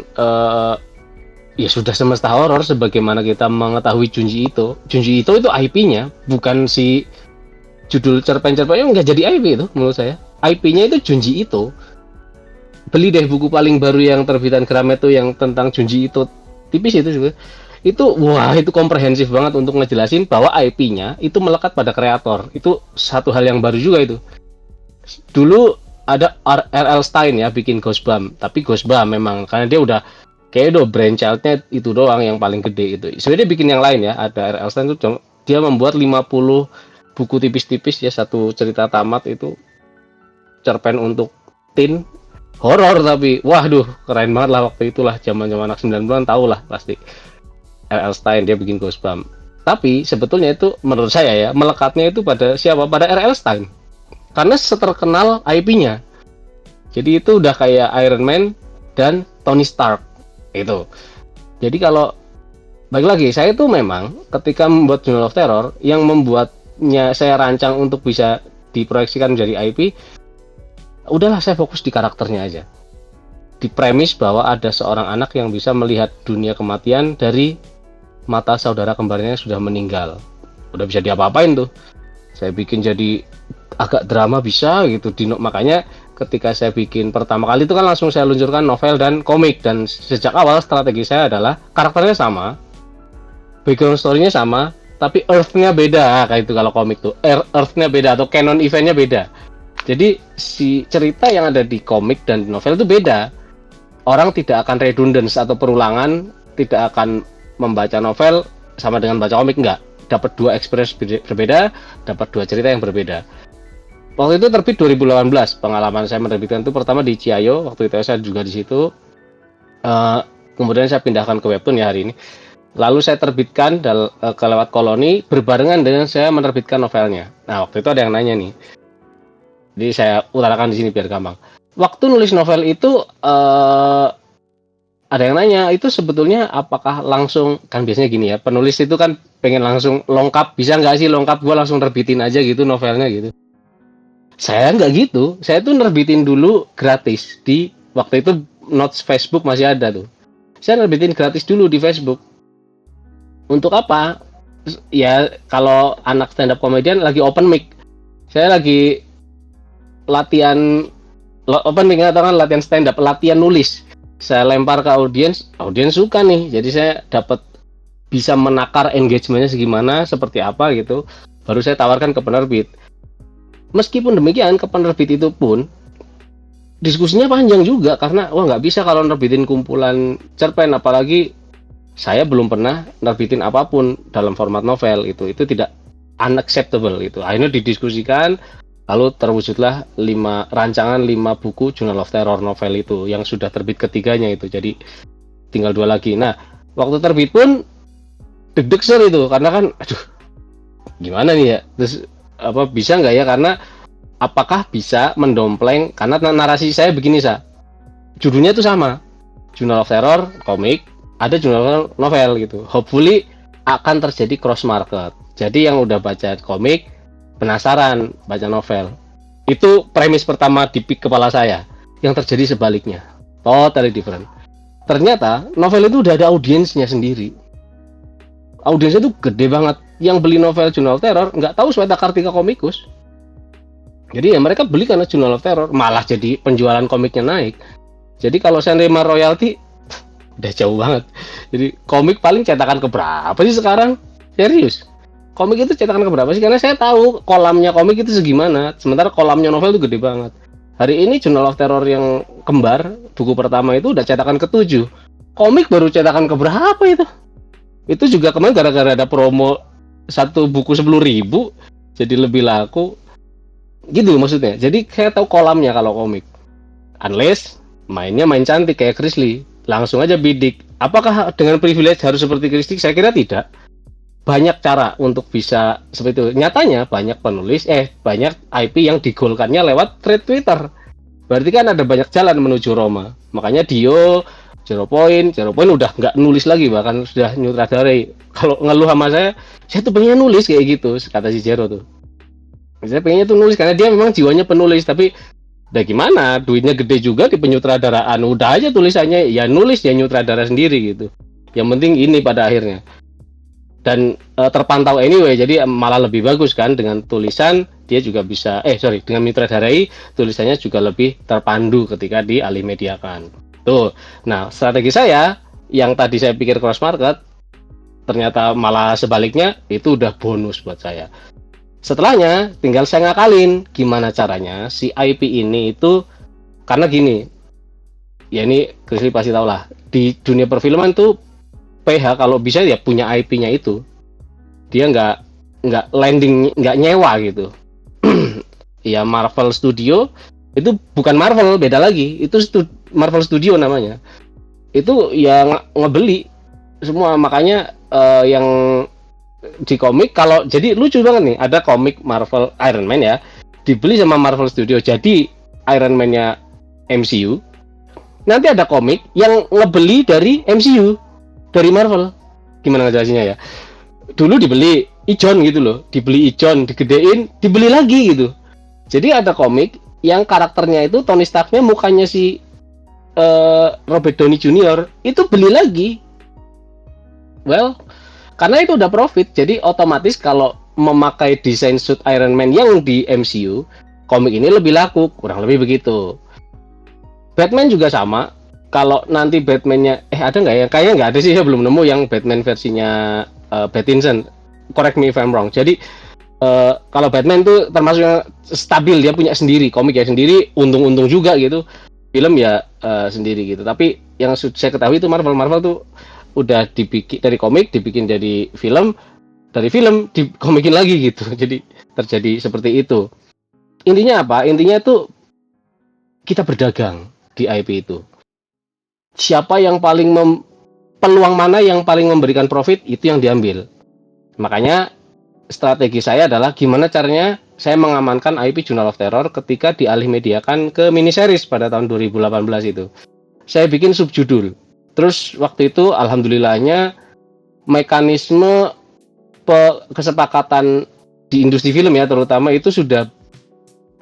ya sudah semesta horor sebagaimana kita mengetahui Junji Ito. Junji Ito itu IP-nya, bukan si judul cerpen-cerpennya, nggak jadi IP itu menurut saya. IP-nya itu Junji Ito. Beli deh buku paling baru yang terbitan Gramet tuh yang tentang Junji Ito, tipis itu juga. Itu wah, itu komprehensif banget untuk ngejelasin bahwa IP-nya itu melekat pada kreator. Itu satu hal yang baru juga itu. Dulu ada R.L. Stein ya bikin Ghostbump, tapi Ghostbump memang karena dia udah kayak brainchild-nya itu doang yang paling gede itu. Sebenarnya dia bikin yang lain ya, ada R.L. Stein itu dia membuat 50 buku tipis-tipis ya, satu cerita tamat itu cerpen untuk teen horor, tapi waduh keren banget lah waktu itulah, zaman-zaman anak 90-an tahu lah pasti. R.L. Stein dia bikin Ghostbump. Tapi sebetulnya itu menurut saya ya melekatnya itu pada siapa? Pada R.L. Stein. Karena seterkenal IP-nya. Jadi itu udah kayak Iron Man dan Tony Stark itu. Jadi kalau balik lagi, saya tuh memang ketika membuat Journal of Terror, yang membuatnya saya rancang untuk bisa diproyeksikan menjadi IP, udahlah saya fokus di karakternya aja. Di premis bahwa ada seorang anak yang bisa melihat dunia kematian dari mata saudara kembarnya yang sudah meninggal. Udah bisa diapa-apain tuh. Saya bikin jadi agak drama bisa gitu. Makanya ketika saya bikin pertama kali itu kan langsung saya luncurkan novel dan komik, dan sejak awal strategi saya adalah karakternya sama, background story-nya sama, tapi earth-nya beda. Kayak itu kalau komik tuh earth-nya beda atau canon event-nya beda. Jadi si cerita yang ada di komik dan di novel itu beda. Orang tidak akan redundance atau perulangan, tidak akan membaca novel sama dengan baca komik, enggak. Dapat dua experience berbeda, dapat dua cerita yang berbeda. Waktu itu terbit 2018, pengalaman saya menerbitkan itu pertama di Ciayo, waktu itu saya juga di situ. Kemudian saya pindahkan ke Webtoon ya hari ini. Lalu saya terbitkan ke lewat Koloni, berbarengan dengan saya menerbitkan novelnya. Nah, waktu itu ada yang nanya nih. Jadi saya utarakan di sini biar gampang. Waktu nulis novel itu ada yang nanya, itu sebetulnya apakah langsung, kan biasanya gini ya, penulis itu kan pengen langsung lengkap, bisa nggak sih lengkap gue langsung terbitin aja gitu novelnya gitu. Saya nggak gitu, saya tuh nerbitin dulu gratis di waktu itu notes Facebook masih ada tuh. Saya nerbitin gratis dulu di Facebook. Untuk apa? Ya kalau anak stand up comedian lagi open mic, saya lagi latihan open mic atau kan latihan stand up, latihan nulis. Saya lempar ke audiens suka nih, jadi saya dapat bisa menakar engagementnya segimana, seperti apa gitu. Baru saya tawarkan ke penerbit. Meskipun demikian, ke penerbit itu pun diskusinya panjang juga, karena wah nggak bisa kalau nerbitin kumpulan cerpen, apalagi saya belum pernah nerbitin apapun dalam format novel, itu tidak unacceptable itu. Akhirnya didiskusikan, lalu terwujudlah 5 buku Journal of Terror novel itu yang sudah terbit ketiganya itu, jadi tinggal 2 lagi. Nah, waktu terbit pun deg-degan itu, karena kan aduh gimana nih ya, terus apa bisa nggak ya, karena apakah bisa mendompleng, karena narasi saya begini judulnya itu sama, Journal of Terror komik, ada jurnal novel gitu. Hopefully akan terjadi cross market. Jadi yang udah baca komik penasaran baca novel. Itu premis pertama di kepala saya. Yang terjadi sebaliknya. Totally different. Ternyata novel itu udah ada audiensnya sendiri. Audiensnya tuh gede banget. Yang beli novel Journal of Terror nggak tahu Sweta Kartika komikus. Jadi ya mereka beli karena Journal of Terror, malah jadi penjualan komiknya naik. Jadi kalau saya nerima royalti udah jauh banget. Jadi komik paling cetakan keberapa sih sekarang? Serius. Komik itu cetakan keberapa sih? Karena saya tahu kolamnya komik itu segimana. Sementara kolamnya novel itu gede banget. Hari ini Journal of Terror yang kembar, buku pertama itu udah cetakan ke-7. Komik baru cetakan keberapa itu? Itu juga kemarin gara-gara ada promo satu buku 10.000 jadi lebih laku. Gitu maksudnya. Jadi saya tahu kolamnya kalau komik. Unless mainnya main cantik kayak Chris Lee, langsung aja bidik. Apakah dengan privilege harus seperti Chris Lee? Saya kira tidak. Banyak cara untuk bisa seperti itu. Nyatanya banyak penulis, banyak IP yang digolkannya lewat thread Twitter. Berarti kan ada banyak jalan menuju Roma. Makanya Dio, Zero Point udah nggak nulis lagi, bahkan sudah nyutradarai. Kalau ngeluh sama saya tuh pengen nulis kayak gitu, kata si Zero tuh. Saya pengennya tuh nulis karena dia memang jiwanya penulis, tapi udah gimana, duitnya gede juga di penyutradaraan, udah aja tulisannya ya nulis ya nyutradara sendiri gitu. Yang penting ini pada akhirnya. Dan terpantau anyway, jadi malah lebih bagus kan dengan tulisan dia juga bisa dengan menyutradarai tulisannya juga lebih terpandu ketika dialih mediakan. Tuh. Nah, strategi saya yang tadi saya pikir cross market ternyata malah sebaliknya, itu udah bonus buat saya. Setelahnya tinggal saya ngakalin gimana caranya si IP ini itu, karena gini, ya ini Chris Lee pasti tahu lah, di dunia perfilman tuh PH kalau bisa ya punya IP-nya itu, dia nggak landing, nggak nyewa gitu. Ya Marvel Studio itu bukan Marvel, beda lagi, itu Marvel Studio namanya, itu ya ngebeli semua. Makanya yang di komik, kalau jadi lucu banget nih, ada komik Marvel Iron Man ya, dibeli sama Marvel Studio jadi Iron Man-nya MCU. Nanti ada komik yang ngebeli dari MCU, dari Marvel. Gimana ngejelasinnya ya? Dulu dibeli ijon gitu loh, dibeli ijon, digedein, dibeli lagi gitu. Jadi ada komik yang karakternya itu Tony Stark-nya mukanya si Robert Downey Jr. itu beli lagi. Well, karena itu udah profit, jadi otomatis kalau memakai desain suit Iron Man yang di MCU, komik ini lebih laku, kurang lebih begitu. Batman juga sama. Kalau nanti Batman-nya, ada nggak ya? Kayaknya nggak ada sih, saya belum nemu yang Batman versinya Pattinson. Correct me if I'm wrong. Jadi kalau Batman tuh termasuk yang stabil, dia punya sendiri, komik ya sendiri, untung-untung juga gitu. Film ya sendiri gitu. Tapi yang saya ketahui itu Marvel tuh udah dibikin dari komik, dibikin jadi film, dari film dikomikin lagi gitu. Jadi terjadi seperti itu. Intinya apa? Intinya tuh kita berdagang di IP itu. Siapa yang paling peluang mana yang paling memberikan profit, itu yang diambil. Makanya strategi saya adalah gimana caranya saya mengamankan IP Journal of Terror ketika dialih mediakan ke miniseries pada tahun 2018 itu. Saya bikin subjudul. Terus waktu itu alhamdulillahnya mekanisme kesepakatan di industri film ya terutama itu sudah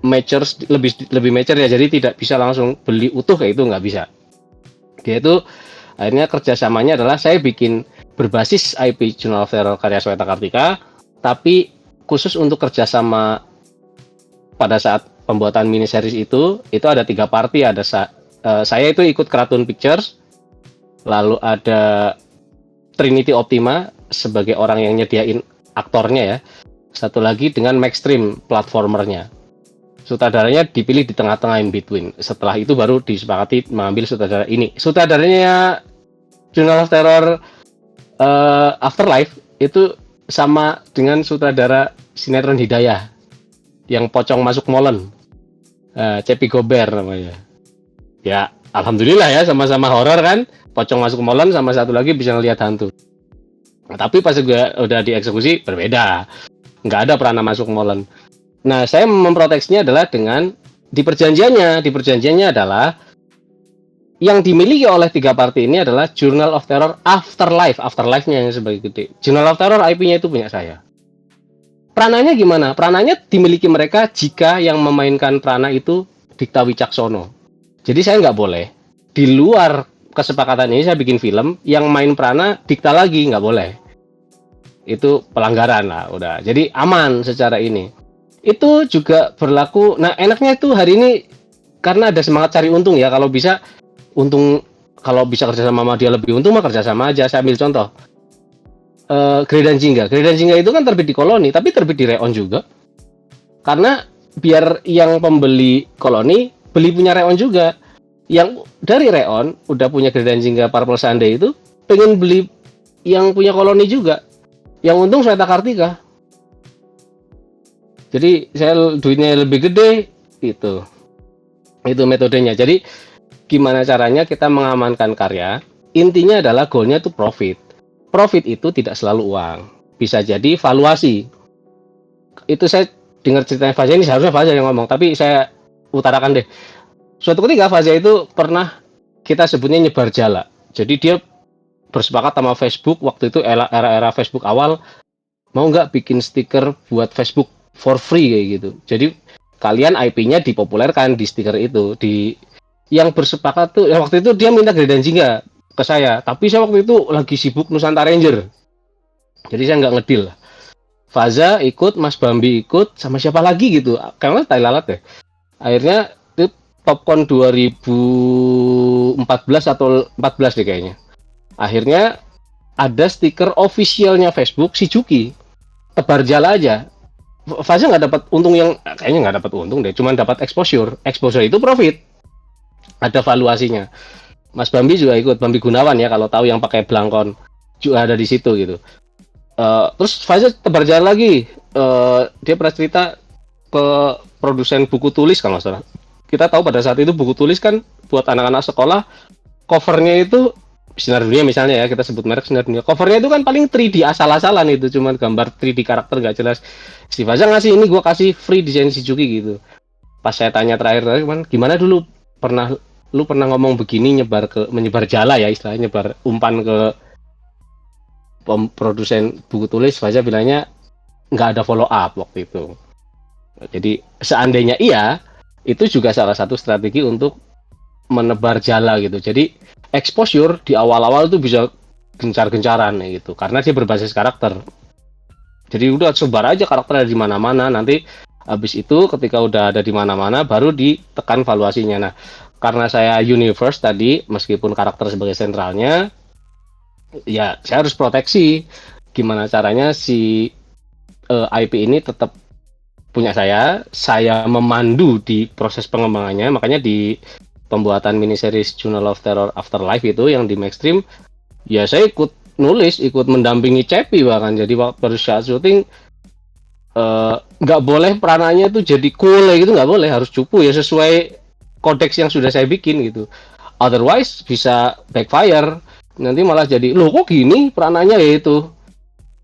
mature, lebih mature ya, jadi tidak bisa langsung beli utuh kayak itu, nggak bisa. Dia itu akhirnya kerjasamanya adalah saya bikin berbasis IP Journal of Terror karya Sweta Kartika, tapi khusus untuk kerjasama pada saat pembuatan miniseries itu ada 3 party. Ada saya itu ikut Kraton Pictures, lalu ada Trinity Optima sebagai orang yang nyediain aktornya ya, satu lagi dengan Maxstream platformernya. Sutradaranya dipilih di tengah-tengah in between. Setelah itu baru disepakati mengambil sutradara ini. Sutradaranya Journal of Terror Afterlife itu sama dengan sutradara sinetron Hidayah yang Pocong Masuk Molen, Cepi Gober namanya. Ya alhamdulillah ya, sama-sama horor kan, Pocong Masuk Molen sama satu lagi bisa ngelihat hantu. Nah, tapi pas udah dieksekusi berbeda, nggak ada Prana Masuk Molen. Nah, saya memproteksinya adalah dengan di perjanjiannya adalah yang dimiliki oleh 3 party ini adalah Journal of Terror Afterlife-nya yang sebagai gede. Journal of Terror IP-nya itu punya saya. Perananya gimana? Perananya dimiliki mereka jika yang memainkan Prana itu Dikta Wicaksono. Jadi saya nggak boleh. Di luar kesepakatan ini saya bikin film, yang main Prana Dikta lagi, nggak boleh. Itu pelanggaran lah, udah. Jadi aman secara ini. Itu juga berlaku. Nah, enaknya itu hari ini karena ada semangat cari untung ya. Kalau bisa untung, kalau bisa kerja sama dia lebih untung mah kerja sama aja. Saya ambil contoh. Gredan Jingga itu kan terbit di Koloni, tapi terbit di Reon juga. Karena biar yang pembeli Koloni beli punya Reon juga. Yang dari Reon udah punya Gredan Jingga Purple Sunday itu pengen beli yang punya Koloni juga. Yang untung Sweta Kartika. Jadi saya duitnya lebih gede gitu. Itu metodenya. Jadi gimana caranya kita mengamankan karya? Intinya adalah goalnya itu profit. Profit itu tidak selalu uang. Bisa jadi valuasi. Itu saya dengar ceritanya Faza ini, seharusnya Faza yang ngomong, tapi saya utarakan deh. Suatu ketika Faza itu pernah kita sebutnya nyebar jala. Jadi dia bersepakat sama Facebook waktu itu era Facebook awal, mau nggak bikin stiker buat Facebook for free kayak gitu. Jadi kalian IP-nya dipopulerkan di stiker itu. Di yang bersepakat tuh waktu itu dia minta Gredan Jingga ke saya, tapi saya waktu itu lagi sibuk Nusantara Ranger, jadi saya nggak ngedil. Faza ikut, Mas Bambi ikut, sama siapa lagi gitu, kayaknya tai lalat ya. Akhirnya itu Popcorn 2014 atau 14 deh kayaknya. Akhirnya ada stiker officialnya Facebook si Juki, tebar jala aja. Faza nggak dapat untung, yang kayaknya nggak dapat untung deh, cuman dapat exposure itu profit, ada valuasinya. Mas Bambi juga ikut, Bambi Gunawan ya, kalau tahu yang pakai belangkon juga ada di situ gitu. Terus Faza tebar jalan lagi. Dia pernah cerita ke produsen buku tulis kalau nggak salah. Kita tahu pada saat itu buku tulis kan buat anak-anak sekolah, covernya itu Sinar Dunia misalnya ya, kita sebut merek Sinar Dunia. Covernya itu kan paling 3D asal-asalan, itu cuman gambar 3D karakter nggak jelas. Si Faza ngasih, ini gue kasih free desain Shizuki gitu. Pas saya tanya terakhir gimana dulu, lu pernah ngomong begini, menyebar jala ya istilahnya, nyebar umpan ke produsen buku tulis. Faza bilangnya nggak ada follow up waktu itu. Jadi seandainya iya, itu juga salah satu strategi untuk menebar jala gitu. Jadi exposure di awal-awal tuh bisa gencar-gencaran gitu, karena dia berbasis karakter. Jadi udah sebar aja karakternya di mana-mana, nanti habis itu ketika udah ada di mana-mana baru ditekan valuasinya. Nah, karena saya universe tadi, meskipun karakter sebagai sentralnya, ya saya harus proteksi. Gimana caranya si IP ini tetap punya saya memandu di proses pengembangannya. Makanya di pembuatan miniseries Journal of Terror Afterlife itu yang di Maxstream, ya saya ikut nulis, ikut mendampingi Cepi bahkan. Jadi waktu saat syuting nggak boleh peranannya tuh jadi cool gitu, nggak boleh, harus cupu ya sesuai kodeks yang sudah saya bikin gitu. Otherwise bisa backfire, nanti malah jadi loh kok gini peranannya ya. Itu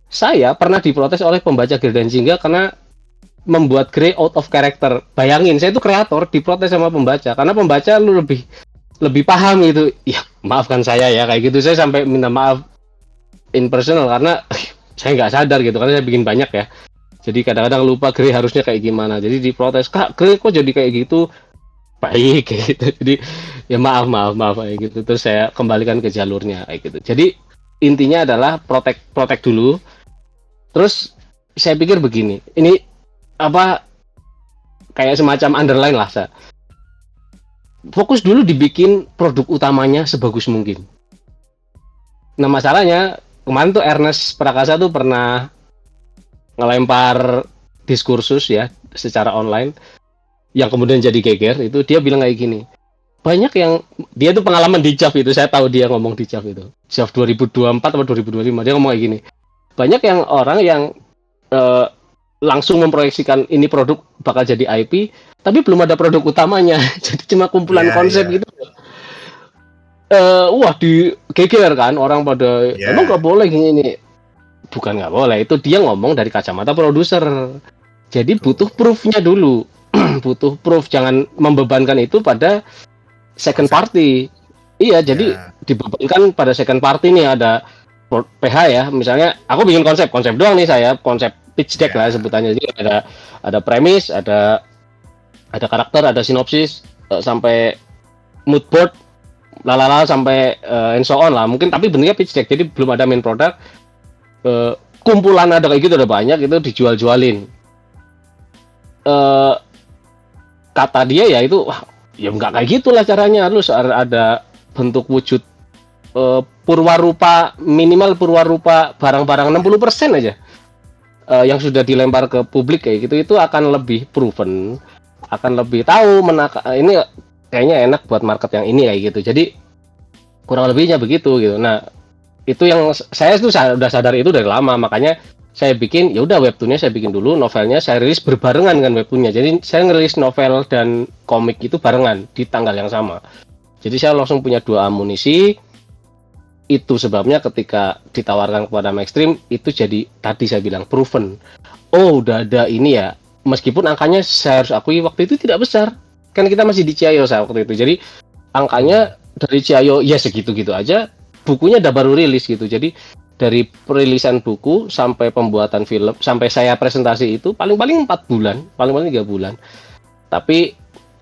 saya pernah diprotes oleh pembaca Gredan Jingga karena membuat Grey out of character. Bayangin, saya itu kreator diprotes sama pembaca karena pembaca lu lebih paham gitu. Ya maafkan saya ya kayak gitu, saya sampai minta maaf in personal karena saya nggak sadar gitu, karena saya bikin banyak ya. Jadi kadang-kadang lupa Grey harusnya kayak gimana. Jadi diprotes, kak Grey kok jadi kayak gitu. Baik kayak gitu. Jadi ya maaf kayak gitu. Terus saya kembalikan ke jalurnya kayak gitu. Jadi intinya adalah protect dulu. Terus saya pikir begini, ini apa kayak semacam underline lah, saya fokus dulu dibikin produk utamanya sebagus mungkin. Nah masalahnya kemarin tuh Ernest Prakasa tuh pernah ngelempar diskursus ya secara online yang kemudian jadi geger. Itu dia bilang kayak gini, banyak yang dia tuh pengalaman di JAV itu, saya tahu dia ngomong di JAV itu JAV 2024 atau 2025, dia ngomong kayak gini, banyak yang orang yang langsung memproyeksikan ini produk bakal jadi IP tapi belum ada produk utamanya. Jadi cuma kumpulan konsep gitu. Wah di geger kan orang pada emang nggak boleh gini. Bukan nggak boleh, itu dia ngomong dari kacamata produser. Jadi butuh proof-nya dulu. Butuh proof, jangan membebankan itu pada second party. Iya, jadi Ya, dibebankan pada second party nih, ada PH ya, misalnya aku bikin konsep doang nih saya, konsep pitch deck lah ya, sebutannya. Jadi ada premis, ada karakter, ada sinopsis, sampai mood board, lalala sampai and so on lah. Mungkin tapi bentuknya pitch deck, jadi belum ada main product. Kumpulan ada kayak gitu ada banyak, itu dijual-jualin. Eh, Kata dia ya itu, wah ya nggak kayak gitulah caranya, harus ada bentuk wujud, purwarupa, minimal purwarupa barang-barang 60% aja, yang sudah dilempar ke publik kayak gitu, itu akan lebih proven, akan lebih tahu ini kayaknya enak buat market yang ini kayak gitu. Jadi kurang lebihnya begitu gitu. Nah, itu yang saya tuh udah sadar itu dari lama, makanya saya bikin, ya udah webtoonnya saya bikin dulu, novelnya saya rilis berbarengan dengan webtoonnya. Jadi saya ngerilis novel dan komik itu barengan di tanggal yang sama. Jadi saya langsung punya dua amunisi. Itu sebabnya ketika ditawarkan kepada Maxstream itu jadi tadi saya bilang proven. Oh, udah ada ini ya. Meskipun angkanya saya harus akui waktu itu tidak besar. Kan kita masih di Ciayo saya waktu itu. Jadi hmm, angkanya dari Ciayo ya segitu-gitu aja. Bukunya udah baru rilis gitu. Jadi dari perilisan buku sampai pembuatan film sampai saya presentasi itu paling-paling 4 bulan, paling-paling 3 bulan. Tapi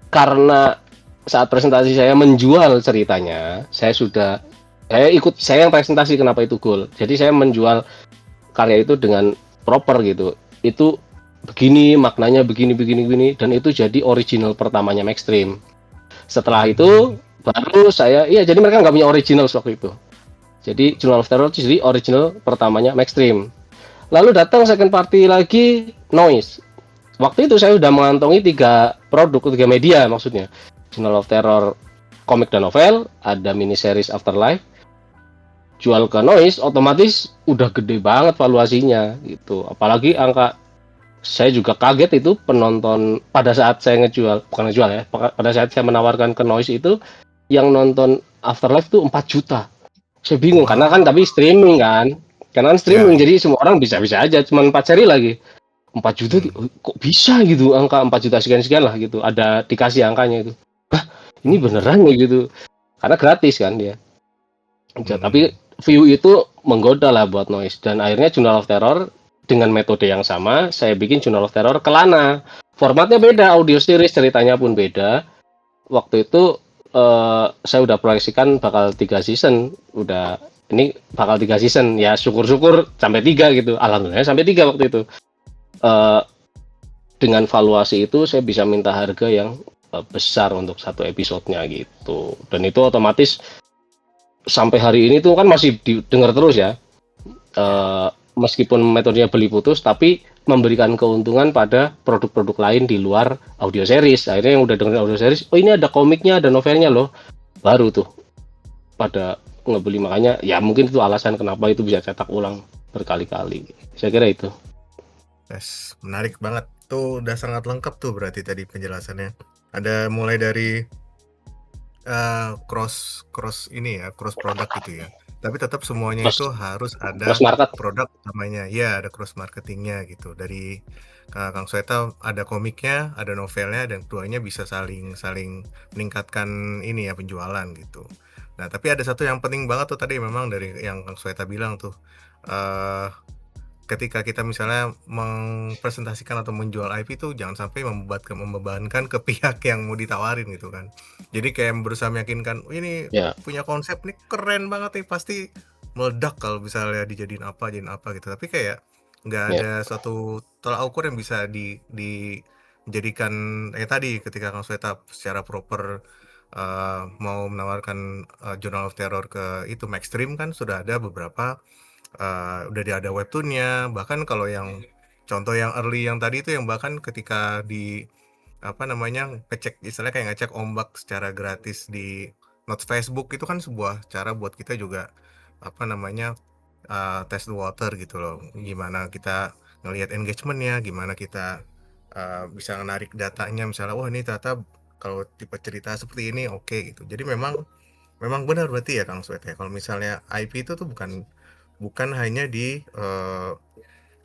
karena saat presentasi saya menjual ceritanya, saya yang presentasi kenapa itu goal. Jadi saya menjual karya itu dengan proper gitu. Itu begini maknanya, begini begini begini, dan itu jadi original pertamanya Maxstream. Setelah itu hmm, baru saya, iya, jadi mereka nggak punya original waktu itu. Jadi Journal of Terror itu jadi original pertamanya Maxstream. Lalu datang second party lagi, Noise. Waktu itu saya sudah mengantongi 3 media maksudnya. Journal of Terror komik dan novel, ada mini series Afterlife, jual ke Noise, otomatis udah gede banget valuasinya gitu. Apalagi angka, saya juga kaget itu penonton pada saat saya ngejual, bukan ngejual ya, pada saat saya menawarkan ke Noise itu, yang nonton Afterlife tuh 4 juta. Saya bingung karena kan tapi wah, streaming kan. Karena kan ya, streaming ya, jadi semua orang bisa-bisa aja, cuma 4 seri lagi. 4 juta hmm, kok bisa gitu, angka 4 juta sekian-sekian lah gitu. Ada dikasih angkanya itu. Ini hmm, beneran ya gitu. Karena gratis kan dia. Tapi hmm, view itu menggoda lah buat Noise, dan akhirnya Journal of Terror dengan metode yang sama saya bikin Journal of Terror ke Lana. Formatnya beda, audio series, ceritanya pun beda. Waktu itu saya udah proyeksikan bakal 3 season, udah ini bakal 3 season ya, syukur-syukur sampai 3 gitu. Alhamdulillah sampai 3 waktu itu. Eh, dengan valuasi itu saya bisa minta harga yang besar untuk satu episodenya gitu. Dan itu otomatis sampai hari ini tuh kan masih didengar terus ya. ya, Meskipun metodenya beli putus, tapi memberikan keuntungan pada produk-produk lain di luar audio series. Akhirnya yang udah dengerin audio series, oh ini ada komiknya, ada novelnya loh, baru tuh pada ngebeli. Makanya ya mungkin itu alasan kenapa itu bisa cetak ulang berkali-kali. Saya kira itu. yes, menarik banget. Tuh udah sangat lengkap tuh berarti tadi penjelasannya. Ada mulai dari cross cross ini ya, cross produk gitu ya. Tapi tetap semuanya Cross, itu harus cross ada market. produk namanya. Ya, ada cross marketingnya gitu. Dari Kang Sweta ada komiknya, ada novelnya, dan keduanya bisa saling saling meningkatkan ini ya penjualan gitu. Nah, tapi ada satu yang penting banget tuh tadi memang dari yang Kang Sweta bilang tuh. eh Ketika kita misalnya mempresentasikan atau menjual IP itu jangan sampai membebankan ke pihak yang mau ditawarin gitu kan. Jadi kayak berusaha meyakinkan, "Oh, ini Ya, punya konsep nih keren banget nih, pasti meledak kalau misalnya jadiin apa gitu." Tapi kayak nggak ya, ada suatu tolak ukur yang bisa dijadikan tadi ketika Kang Sweta secara proper mau menawarkan Journal of Terror ke itu Maxstream kan sudah ada beberapa udah ada webtoonnya, bahkan kalau yang contoh yang early yang tadi itu yang bahkan ketika di apa namanya ngecek istilahnya kayak ngecek ombak secara gratis di notes Facebook itu kan sebuah cara buat kita juga apa namanya test the water gitu loh, gimana kita ngelihat engagementnya, gimana kita bisa menarik datanya misalnya wah ini ternyata kalau tipe cerita seperti ini oke gitu. Jadi memang memang benar berarti ya Kang Swet ya kalau misalnya IP itu tuh bukan hanya di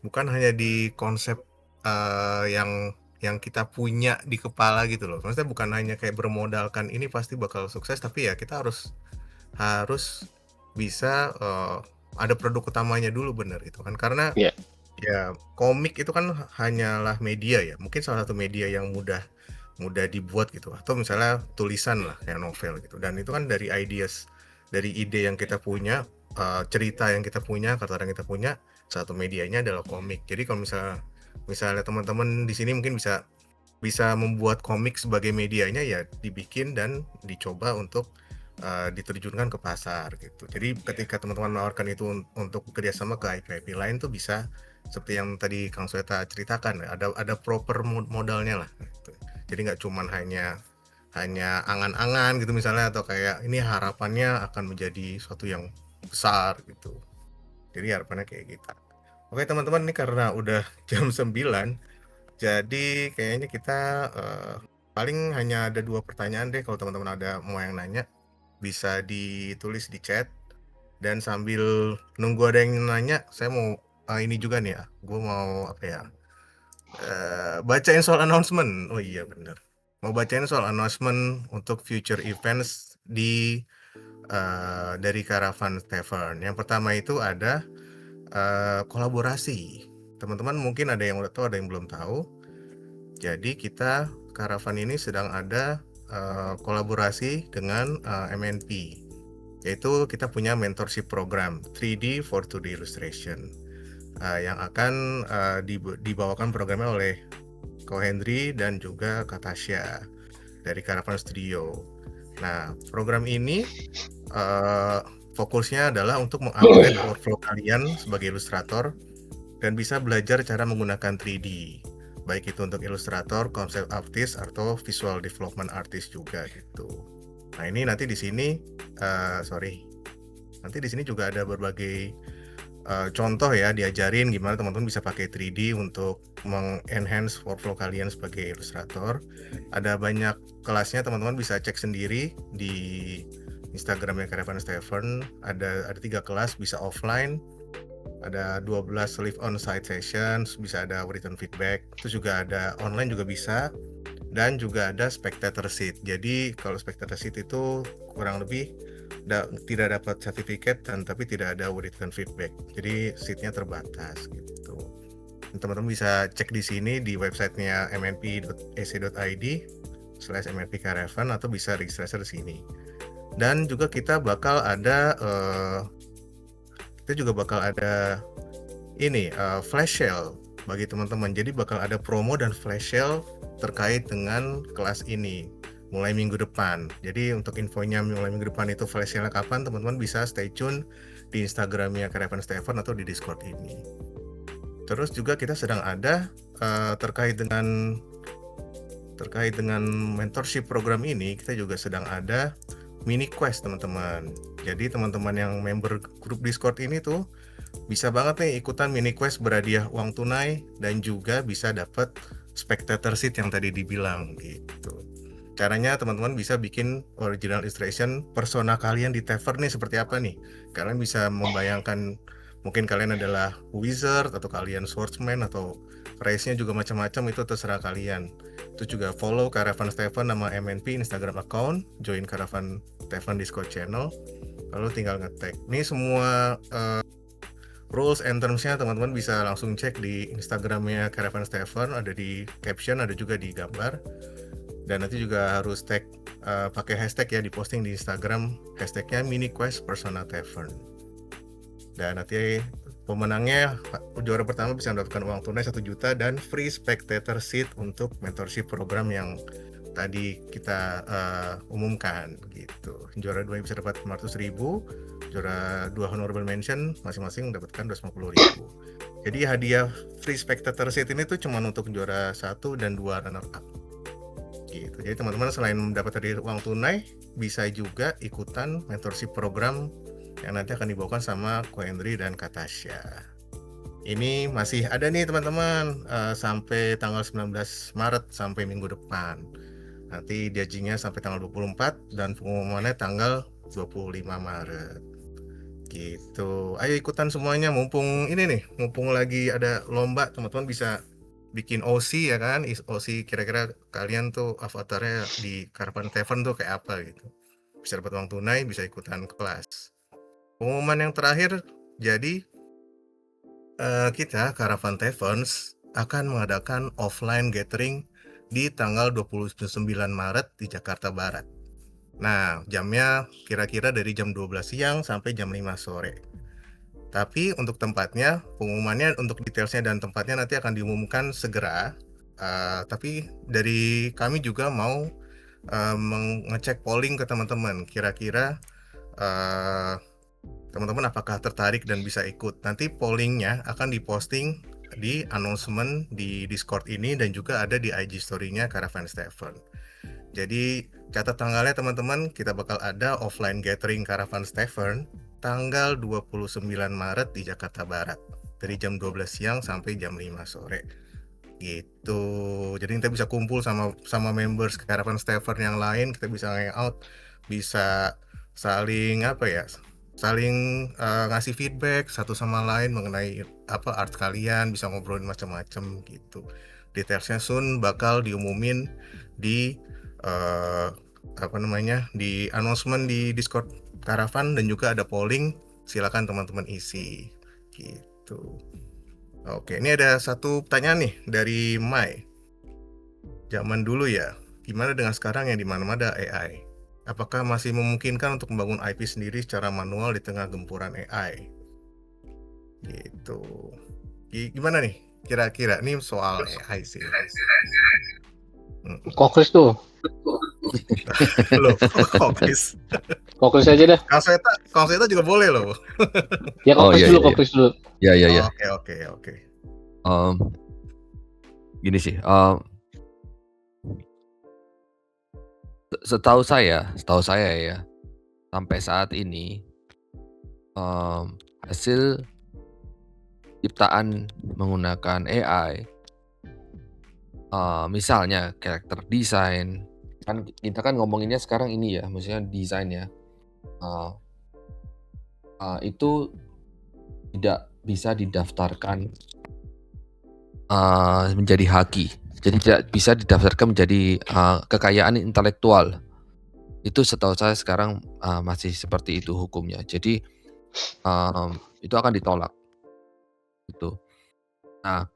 bukan hanya di konsep yang kita punya di kepala gitu loh. Maksudnya bukan hanya kayak bermodalkan ini pasti bakal sukses, tapi ya kita harus harus bisa, ada produk utamanya dulu, bener itu kan. Karena Iya. ya komik itu kan hanyalah media ya, mungkin salah satu media yang mudah mudah dibuat gitu, atau misalnya tulisan lah kayak novel gitu, dan itu kan dari ideas, dari ide yang kita punya, cerita yang kita punya, kata yang kita punya, satu medianya adalah komik. Jadi kalau misalnya misalnya teman-teman di sini mungkin bisa bisa membuat komik sebagai medianya, ya dibikin dan dicoba untuk diterjunkan ke pasar gitu. Jadi ketika teman-teman menawarkan itu untuk kerjasama ke IP-IP lain tuh bisa seperti yang tadi Kang Sweta ceritakan, ada proper modalnya lah gitu. Jadi nggak cuman hanya hanya angan-angan gitu misalnya, atau kayak ini harapannya akan menjadi suatu yang besar gitu. Jadi harapannya kayak gitu. Oke teman-teman, ini karena udah jam 9, jadi kayaknya kita paling hanya ada 2 pertanyaan deh. Kalau teman-teman ada mau yang nanya, bisa ditulis di chat. Dan sambil nunggu ada yang nanya, saya mau ini juga nih ya, gue mau apa ya, bacain soal announcement. Oh iya bener, mau bacain soal announcement untuk future events di dari Caravan Tavern. Yang pertama itu ada kolaborasi. Teman-teman mungkin ada yang udah tahu, ada yang belum tahu. Jadi kita Caravan ini sedang ada kolaborasi dengan MNP, yaitu kita punya mentorship program 3D for 2D illustration, yang akan dibawakan programnya oleh Ko Hendry dan juga Kak Tasya dari Caravan Studio. Nah, program ini fokusnya adalah untuk mengupgrade workflow kalian sebagai ilustrator dan bisa belajar cara menggunakan 3D, baik itu untuk ilustrator, concept artist, atau visual development artist juga gitu. Nah ini nanti di sini, nanti di sini juga ada berbagai contoh ya, diajarin gimana teman-teman bisa pakai 3D untuk mengenhance workflow kalian sebagai ilustrator. Ada banyak kelasnya, teman-teman bisa cek sendiri di Instagramnya Caravan Tavern. Ada 3 kelas, bisa offline, ada 12 live on-site sessions, bisa ada written feedback, terus juga ada online juga bisa, dan juga ada spectator seat. Jadi kalau spectator seat itu kurang lebih tidak dapat sertifikat dan tapi tidak ada written feedback. Jadi seatnya terbatas gitu. Teman-teman bisa cek di sini di websitenya mnp.ac.id/mnp Caravan, atau bisa registrasi di sini. Dan juga kita bakal ada ini flash sale bagi teman-teman. Jadi bakal ada promo dan flash sale terkait dengan kelas ini mulai minggu depan. Jadi untuk infonya mulai minggu depan itu flash sale kapan, teman-teman bisa stay tune di Instagramnya Caravan Tavern atau di Discord ini. Terus juga kita sedang ada terkait dengan mentorship program ini, kita juga sedang ada mini quest teman-teman. Jadi teman-teman yang member grup Discord ini tuh bisa banget nih ikutan mini quest berhadiah uang tunai dan juga bisa dapat spectator seat yang tadi dibilang gitu. Caranya teman-teman bisa bikin original illustration persona kalian di Tavern nih seperti apa nih. Kalian bisa membayangkan mungkin kalian adalah wizard atau kalian swordsman atau race-nya juga macam-macam, itu terserah kalian. Itu juga follow Caravan Tavern nama MNP Instagram account, join Caravan Tavern Discord channel, lalu tinggal nge-tag. Ini semua rules and terms-nya teman-teman bisa langsung cek di Instagramnya Caravan Tavern, ada di caption, ada juga di gambar. Dan nanti juga harus tag pakai hashtag ya, diposting di Instagram, hashtagnya mini quest persona tavern. Dan nanti pemenangnya, juara pertama bisa mendapatkan uang tunai 1 juta dan free spectator seat untuk mentorship program yang tadi kita umumkan gitu. Juara 2 bisa dapat 500.000, juara 2 honorable mention masing-masing mendapatkan 250.000. Jadi hadiah free spectator seat ini tuh cuma untuk juara 1 dan 2 runner up gitu. Jadi teman-teman selain mendapat hadiah uang tunai, bisa juga ikutan mentorship program yang nanti akan dibawakan sama Ko Hendry dan Kak Tasya. Ini masih ada nih teman-teman, sampai tanggal 19 Maret sampai minggu depan. Nanti diajinya sampai tanggal 24 dan pengumumannya tanggal 25 Maret. Gitu. Ayo ikutan semuanya, mumpung ini nih, mumpung lagi ada lomba, teman-teman bisa bikin OC ya kan. OC kira-kira kalian tuh avatarnya di Caravan Tavern tuh kayak apa gitu. bisa dapat uang tunai, bisa ikutan kelas. Pengumuman yang terakhir, jadi kita Caravan Taverns akan mengadakan offline gathering di tanggal 29 Maret di Jakarta Barat. Nah, jamnya kira-kira dari jam 12 siang sampai jam 5 sore. Tapi untuk tempatnya, pengumumannya untuk detailsnya dan tempatnya nanti akan diumumkan segera. Tapi dari kami juga mau mengecek polling ke teman-teman. Kira-kira teman-teman apakah tertarik dan bisa ikut. Nanti pollingnya akan diposting di announcement di Discord ini dan juga ada di IG story-nya Caravan Tavern. Jadi catat tanggalnya teman-teman, kita bakal ada offline gathering Caravan Tavern tanggal 29 Maret di Jakarta Barat dari jam 12 siang sampai jam 5 sore. Gitu. Jadi kita bisa kumpul sama members Caravan Tavern yang lain, kita bisa hangout, bisa saling ngasih feedback satu sama lain mengenai art kalian, bisa ngobrolin macam-macam gitu. Detailsnya soon bakal diumumin di di announcement di Discord Caravan dan juga ada polling, silakan teman-teman isi gitu. Oke, ini ada satu pertanyaan nih dari Mai. Zaman dulu ya, gimana dengan sekarang yang di mana-mana ada AI? Apakah masih memungkinkan untuk membangun IP sendiri secara manual di tengah gempuran AI? Gitu. Gimana nih? Kira-kira ini soal AI sih. Kokris tuh. Loh, kokris. Kokris aja dah. Kalau saya juga boleh loh. Ya kokris dulu. Ya. Oke. Gini sih, setahu saya ya, sampai saat ini hasil ciptaan menggunakan AI, misalnya karakter desain, kan kita kan ngomonginnya sekarang ini ya, maksudnya desain ya, itu tidak bisa didaftarkan menjadi haki. Jadi tidak bisa didaftarkan menjadi kekayaan intelektual. Itu setahu saya sekarang masih seperti itu hukumnya. Jadi itu akan ditolak. Gitu. Nah,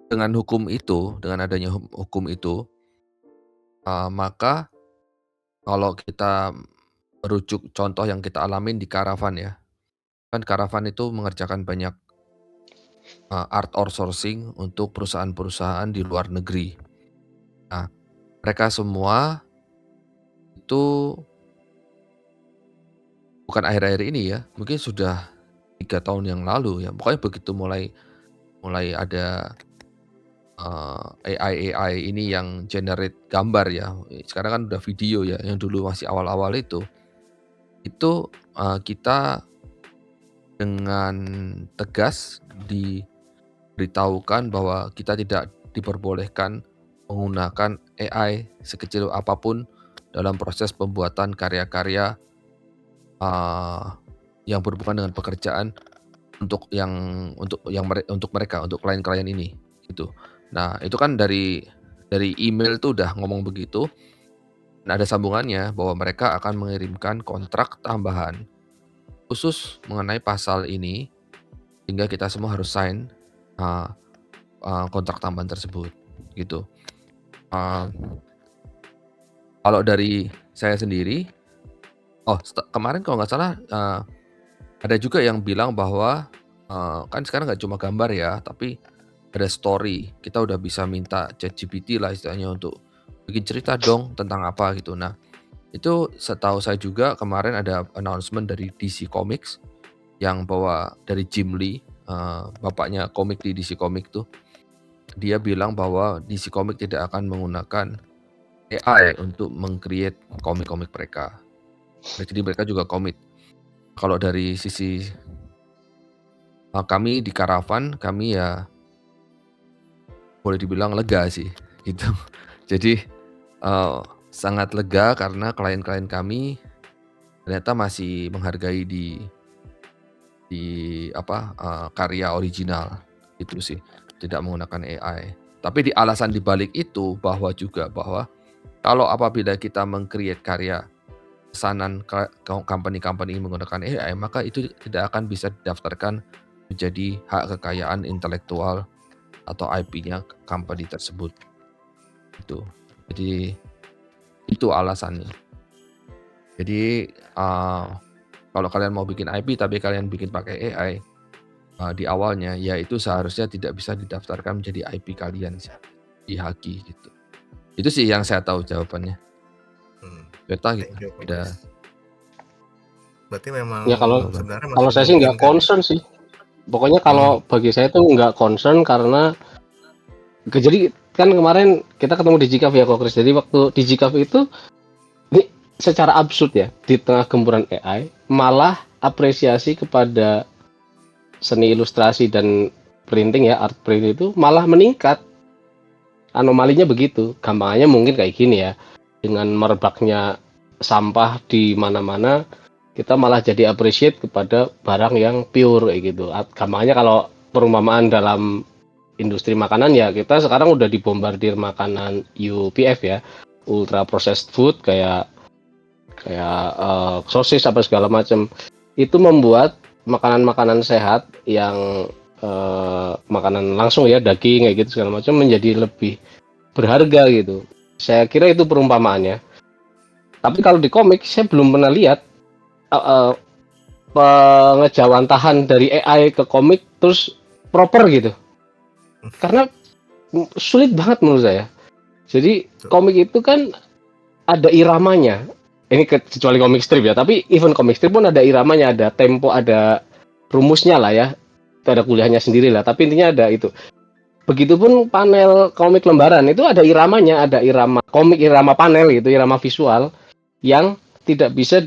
dengan hukum itu, dengan adanya hukum itu, maka kalau kita merujuk contoh yang kita alamin di Caravan ya, kan Caravan itu mengerjakan banyak art outsourcing untuk perusahaan-perusahaan di luar negeri. Nah, mereka semua itu bukan akhir-akhir ini ya, mungkin sudah 3 tahun yang lalu ya. Pokoknya begitu mulai ada AI ini yang generate gambar ya. Sekarang kan udah video ya, yang dulu masih awal-awal itu kita dengan tegas diberitahukan bahwa kita tidak diperbolehkan menggunakan AI sekecil apapun dalam proses pembuatan karya-karya yang berhubungan dengan pekerjaan untuk mereka, untuk klien-klien ini gitu. Nah, itu kan dari email tuh udah ngomong begitu. Nah, ada sambungannya bahwa mereka akan mengirimkan kontrak tambahan khusus mengenai pasal ini, sehingga kita semua harus sign kontrak tambahan tersebut gitu. Kalau dari saya sendiri, kemarin kalau nggak salah ada juga yang bilang bahwa kan sekarang nggak cuma gambar ya, tapi ada story. Kita udah bisa minta ChatGPT lah istilahnya untuk bikin cerita dong tentang apa gitu. Nah, itu setahu saya juga kemarin ada announcement dari DC Comics yang bahwa dari Jim Lee, bapaknya komik di DC Comics tuh, dia bilang bahwa DC Comics tidak akan menggunakan AI untuk meng-create komik-komik mereka. Jadi mereka juga komit. Kalau dari sisi kami di Caravan, kami ya boleh dibilang lega sih gitu. Jadi sangat lega karena klien-klien kami ternyata masih menghargai di karya original itu sih, tidak menggunakan AI. Tapi alasan dibalik itu bahwa Kalau apabila kita meng-create karya pesanan company-company menggunakan AI, maka itu tidak akan bisa didaftarkan menjadi hak kekayaan intelektual atau IP-nya company tersebut. Itu. Jadi itu alasannya. Jadi kalau kalian mau bikin IP tapi kalian bikin pakai AI di awalnya, ya itu seharusnya tidak bisa didaftarkan menjadi IP kalian sih, dihaki gitu. Itu sih yang saya tahu jawabannya. Beta gitu. Thank you, Udah. Coach. Berarti memang Ya kalau sebenarnya kalau masih saya sih nggak memungkinkan ya? concern sih. Pokoknya kalau bagi saya itu nggak concern karena jadi kan kemarin kita ketemu di Jikaf ya, Kok Chris. Jadi waktu di Jikaf itu ini secara absurd ya, di tengah gempuran AI malah apresiasi kepada seni ilustrasi dan printing ya, art print itu malah meningkat. Anomalinya begitu. Gampangannya mungkin kayak gini ya. Dengan merebaknya sampah di mana-mana, kita malah jadi appreciate kepada barang yang pure kayak gitu. Gampangannya kalau perumpamaan dalam industri makanan ya, kita sekarang udah dibombardir makanan UPF ya, ultra processed food kayak sosis apa segala macam. Itu membuat makanan-makanan sehat yang makanan langsung ya, daging kayak gitu segala macam menjadi lebih berharga gitu. Saya kira itu perumpamaannya. Tapi kalau di komik saya belum pernah lihat pengejawantahan dari AI ke komik terus proper gitu. Karena sulit banget menurut saya. Jadi komik itu kan ada iramanya. Ini kecuali komik strip ya, tapi even komik strip pun ada iramanya, ada tempo, ada rumusnya lah ya. Ada kuliahnya sendiri lah, tapi intinya ada itu. Begitupun panel komik lembaran itu ada iramanya, ada irama komik, irama panel gitu, irama visual yang tidak bisa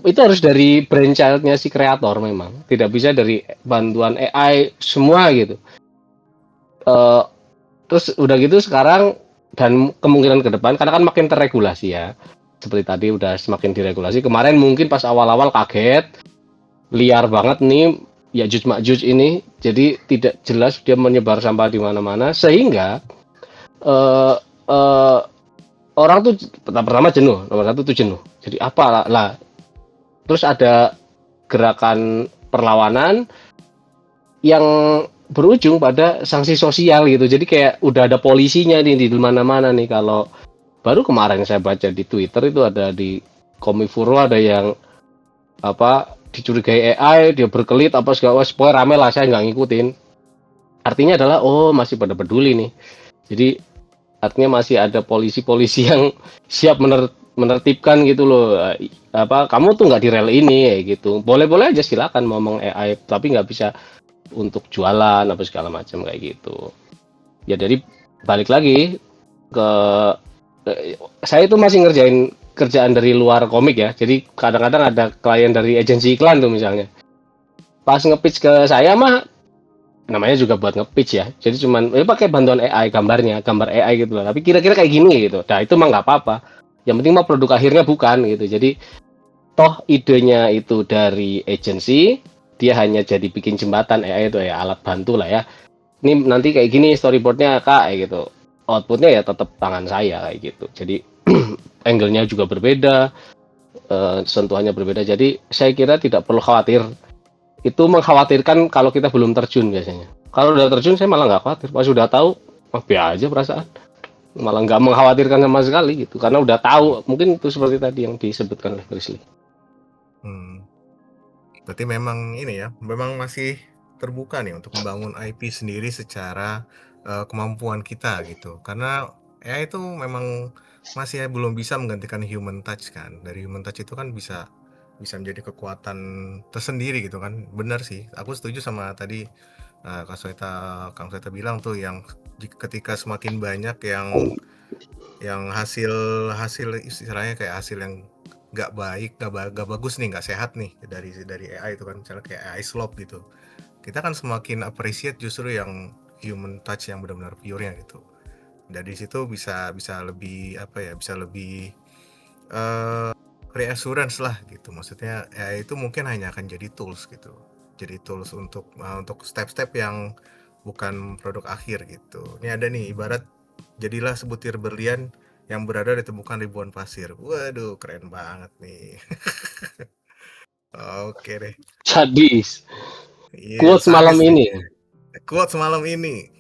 itu harus dari brainchild-nya si kreator memang. Tidak bisa dari bantuan AI semua gitu. Terus udah gitu sekarang dan kemungkinan ke depan karena kan makin terregulasi ya. Seperti tadi udah semakin diregulasi. Kemarin mungkin pas awal-awal kaget, liar banget nih Yajuj Majuj ini, jadi tidak jelas dia menyebar sampah di mana-mana sehingga eh, eh, orang tuh pertama jenuh, nomor satu tuh jenuh. Jadi apa lah? Terus ada gerakan perlawanan yang berujung pada sanksi sosial gitu. Jadi kayak udah ada polisinya nih di mana-mana nih. Kalau baru kemarin saya baca di Twitter itu ada di Komifuro ada yang apa dicurigai AI, dia berkelit apa segala macam, pokoknya rame lah, saya nggak ngikutin. Artinya adalah oh masih pada peduli nih. Jadi artinya masih ada polisi-polisi yang siap menertibkan gitu loh. Apa kamu tuh nggak di rel ini ya gitu. Boleh-boleh aja silakan ngomong AI, tapi nggak bisa untuk jualan apa segala macam kayak gitu. Ya dari balik lagi ke saya itu masih ngerjain kerjaan dari luar komik ya. Jadi kadang-kadang ada klien dari agensi iklan tuh misalnya. Pas nge-pitch ke saya mah namanya juga buat nge-pitch ya. Jadi cuman pakai bantuan AI gambarnya, gambar AI gitu lah. Tapi kira-kira kayak gini gitu. Nah, itu mah nggak apa-apa. Yang penting mah produk akhirnya bukan gitu. Jadi toh idenya itu dari agensi, dia hanya jadi bikin jembatan AI itu ya, alat bantu lah ya. Ini nanti kayak gini storyboardnya kak kayak gitu. Outputnya ya tetap tangan saya kayak gitu. Jadi angle-nya juga berbeda, sentuhannya berbeda. Jadi saya kira tidak perlu khawatir. Itu mengkhawatirkan kalau kita belum terjun biasanya. Kalau udah terjun saya malah nggak khawatir. Pas sudah tahu, biasa aja perasaan. Malah nggak mengkhawatirkan sama sekali gitu. Karena udah tahu. Mungkin itu seperti tadi yang disebutkan oleh Grizzly. Berarti memang ini ya, memang masih terbuka nih untuk membangun IP sendiri secara kemampuan kita gitu. Karena AI itu memang masih belum bisa menggantikan human touch kan. Dari human touch itu kan bisa menjadi kekuatan tersendiri gitu kan. Benar sih, aku setuju sama tadi Kang Sweta bilang tuh yang ketika semakin banyak yang hasil istilahnya kayak hasil yang nggak baik, nggak bagus nih, nggak sehat nih dari AI itu kan, misalnya kayak AI slop gitu. Kita kan semakin appreciate justru yang human touch yang benar-benar pure-nya gitu. Dari situ bisa lebih apa ya, bisa lebih reassurance lah gitu. Maksudnya AI itu mungkin hanya akan jadi tools gitu. Jadi tools untuk step-step yang bukan produk akhir gitu. Ini ada nih ibarat jadilah sebutir berlian yang berada di tumpukan ribuan pasir. Waduh, keren banget nih. Oke deh. Sadis. Iya, Quotes malam sadis nih. ini. Quotes malam ini.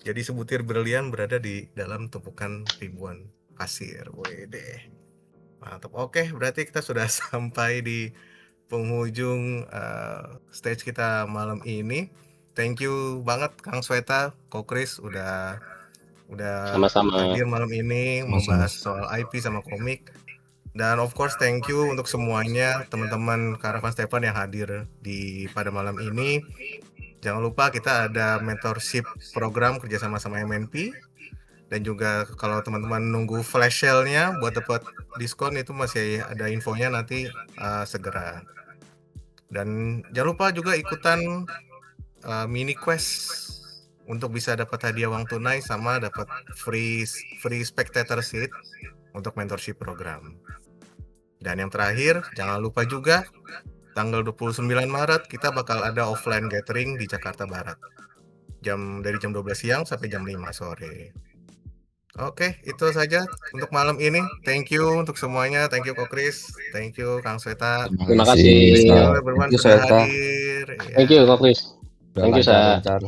Jadi sebutir berlian berada di dalam tumpukan ribuan pasir. Wede. Mantap. Oke, berarti kita sudah sampai di penghujung stage kita malam ini. Thank you banget Kang Sweta, Ko Kris udah Sama-sama. hadir malam ini Sama-sama. membahas soal IP sama komik. Dan of course thank you untuk semuanya teman-teman Caravan Stefan yang hadir di pada malam ini. Jangan lupa kita ada mentorship program kerjasama sama MNP. Dan juga kalau teman-teman nunggu flash sale-nya buat dapat diskon itu masih ada infonya nanti segera. Dan jangan lupa juga ikutan mini quest untuk bisa dapat hadiah uang tunai sama dapat free spectator seat untuk mentorship program. Dan yang terakhir, jangan lupa juga tanggal 29 Maret kita bakal ada offline gathering di Jakarta Barat. Dari jam 12 siang sampai jam 5 sore. Oke, itu saja untuk malam ini. Thank you untuk semuanya. Thank you Ko Kris. Thank you Kang Sweta. Terima kasih. Thank you Sa. everyone Thank you, sudah Sweta. hadir. Thank you, Ya. Kak Kris. Udah Thank you, Sa. lancar-lancar.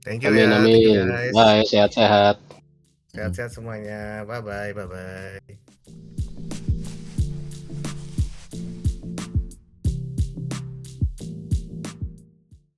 Thank you Amin, ya. Thank you amin. guys. Bye, sehat-sehat. Sehat-sehat semuanya. Bye-bye. Bye-bye.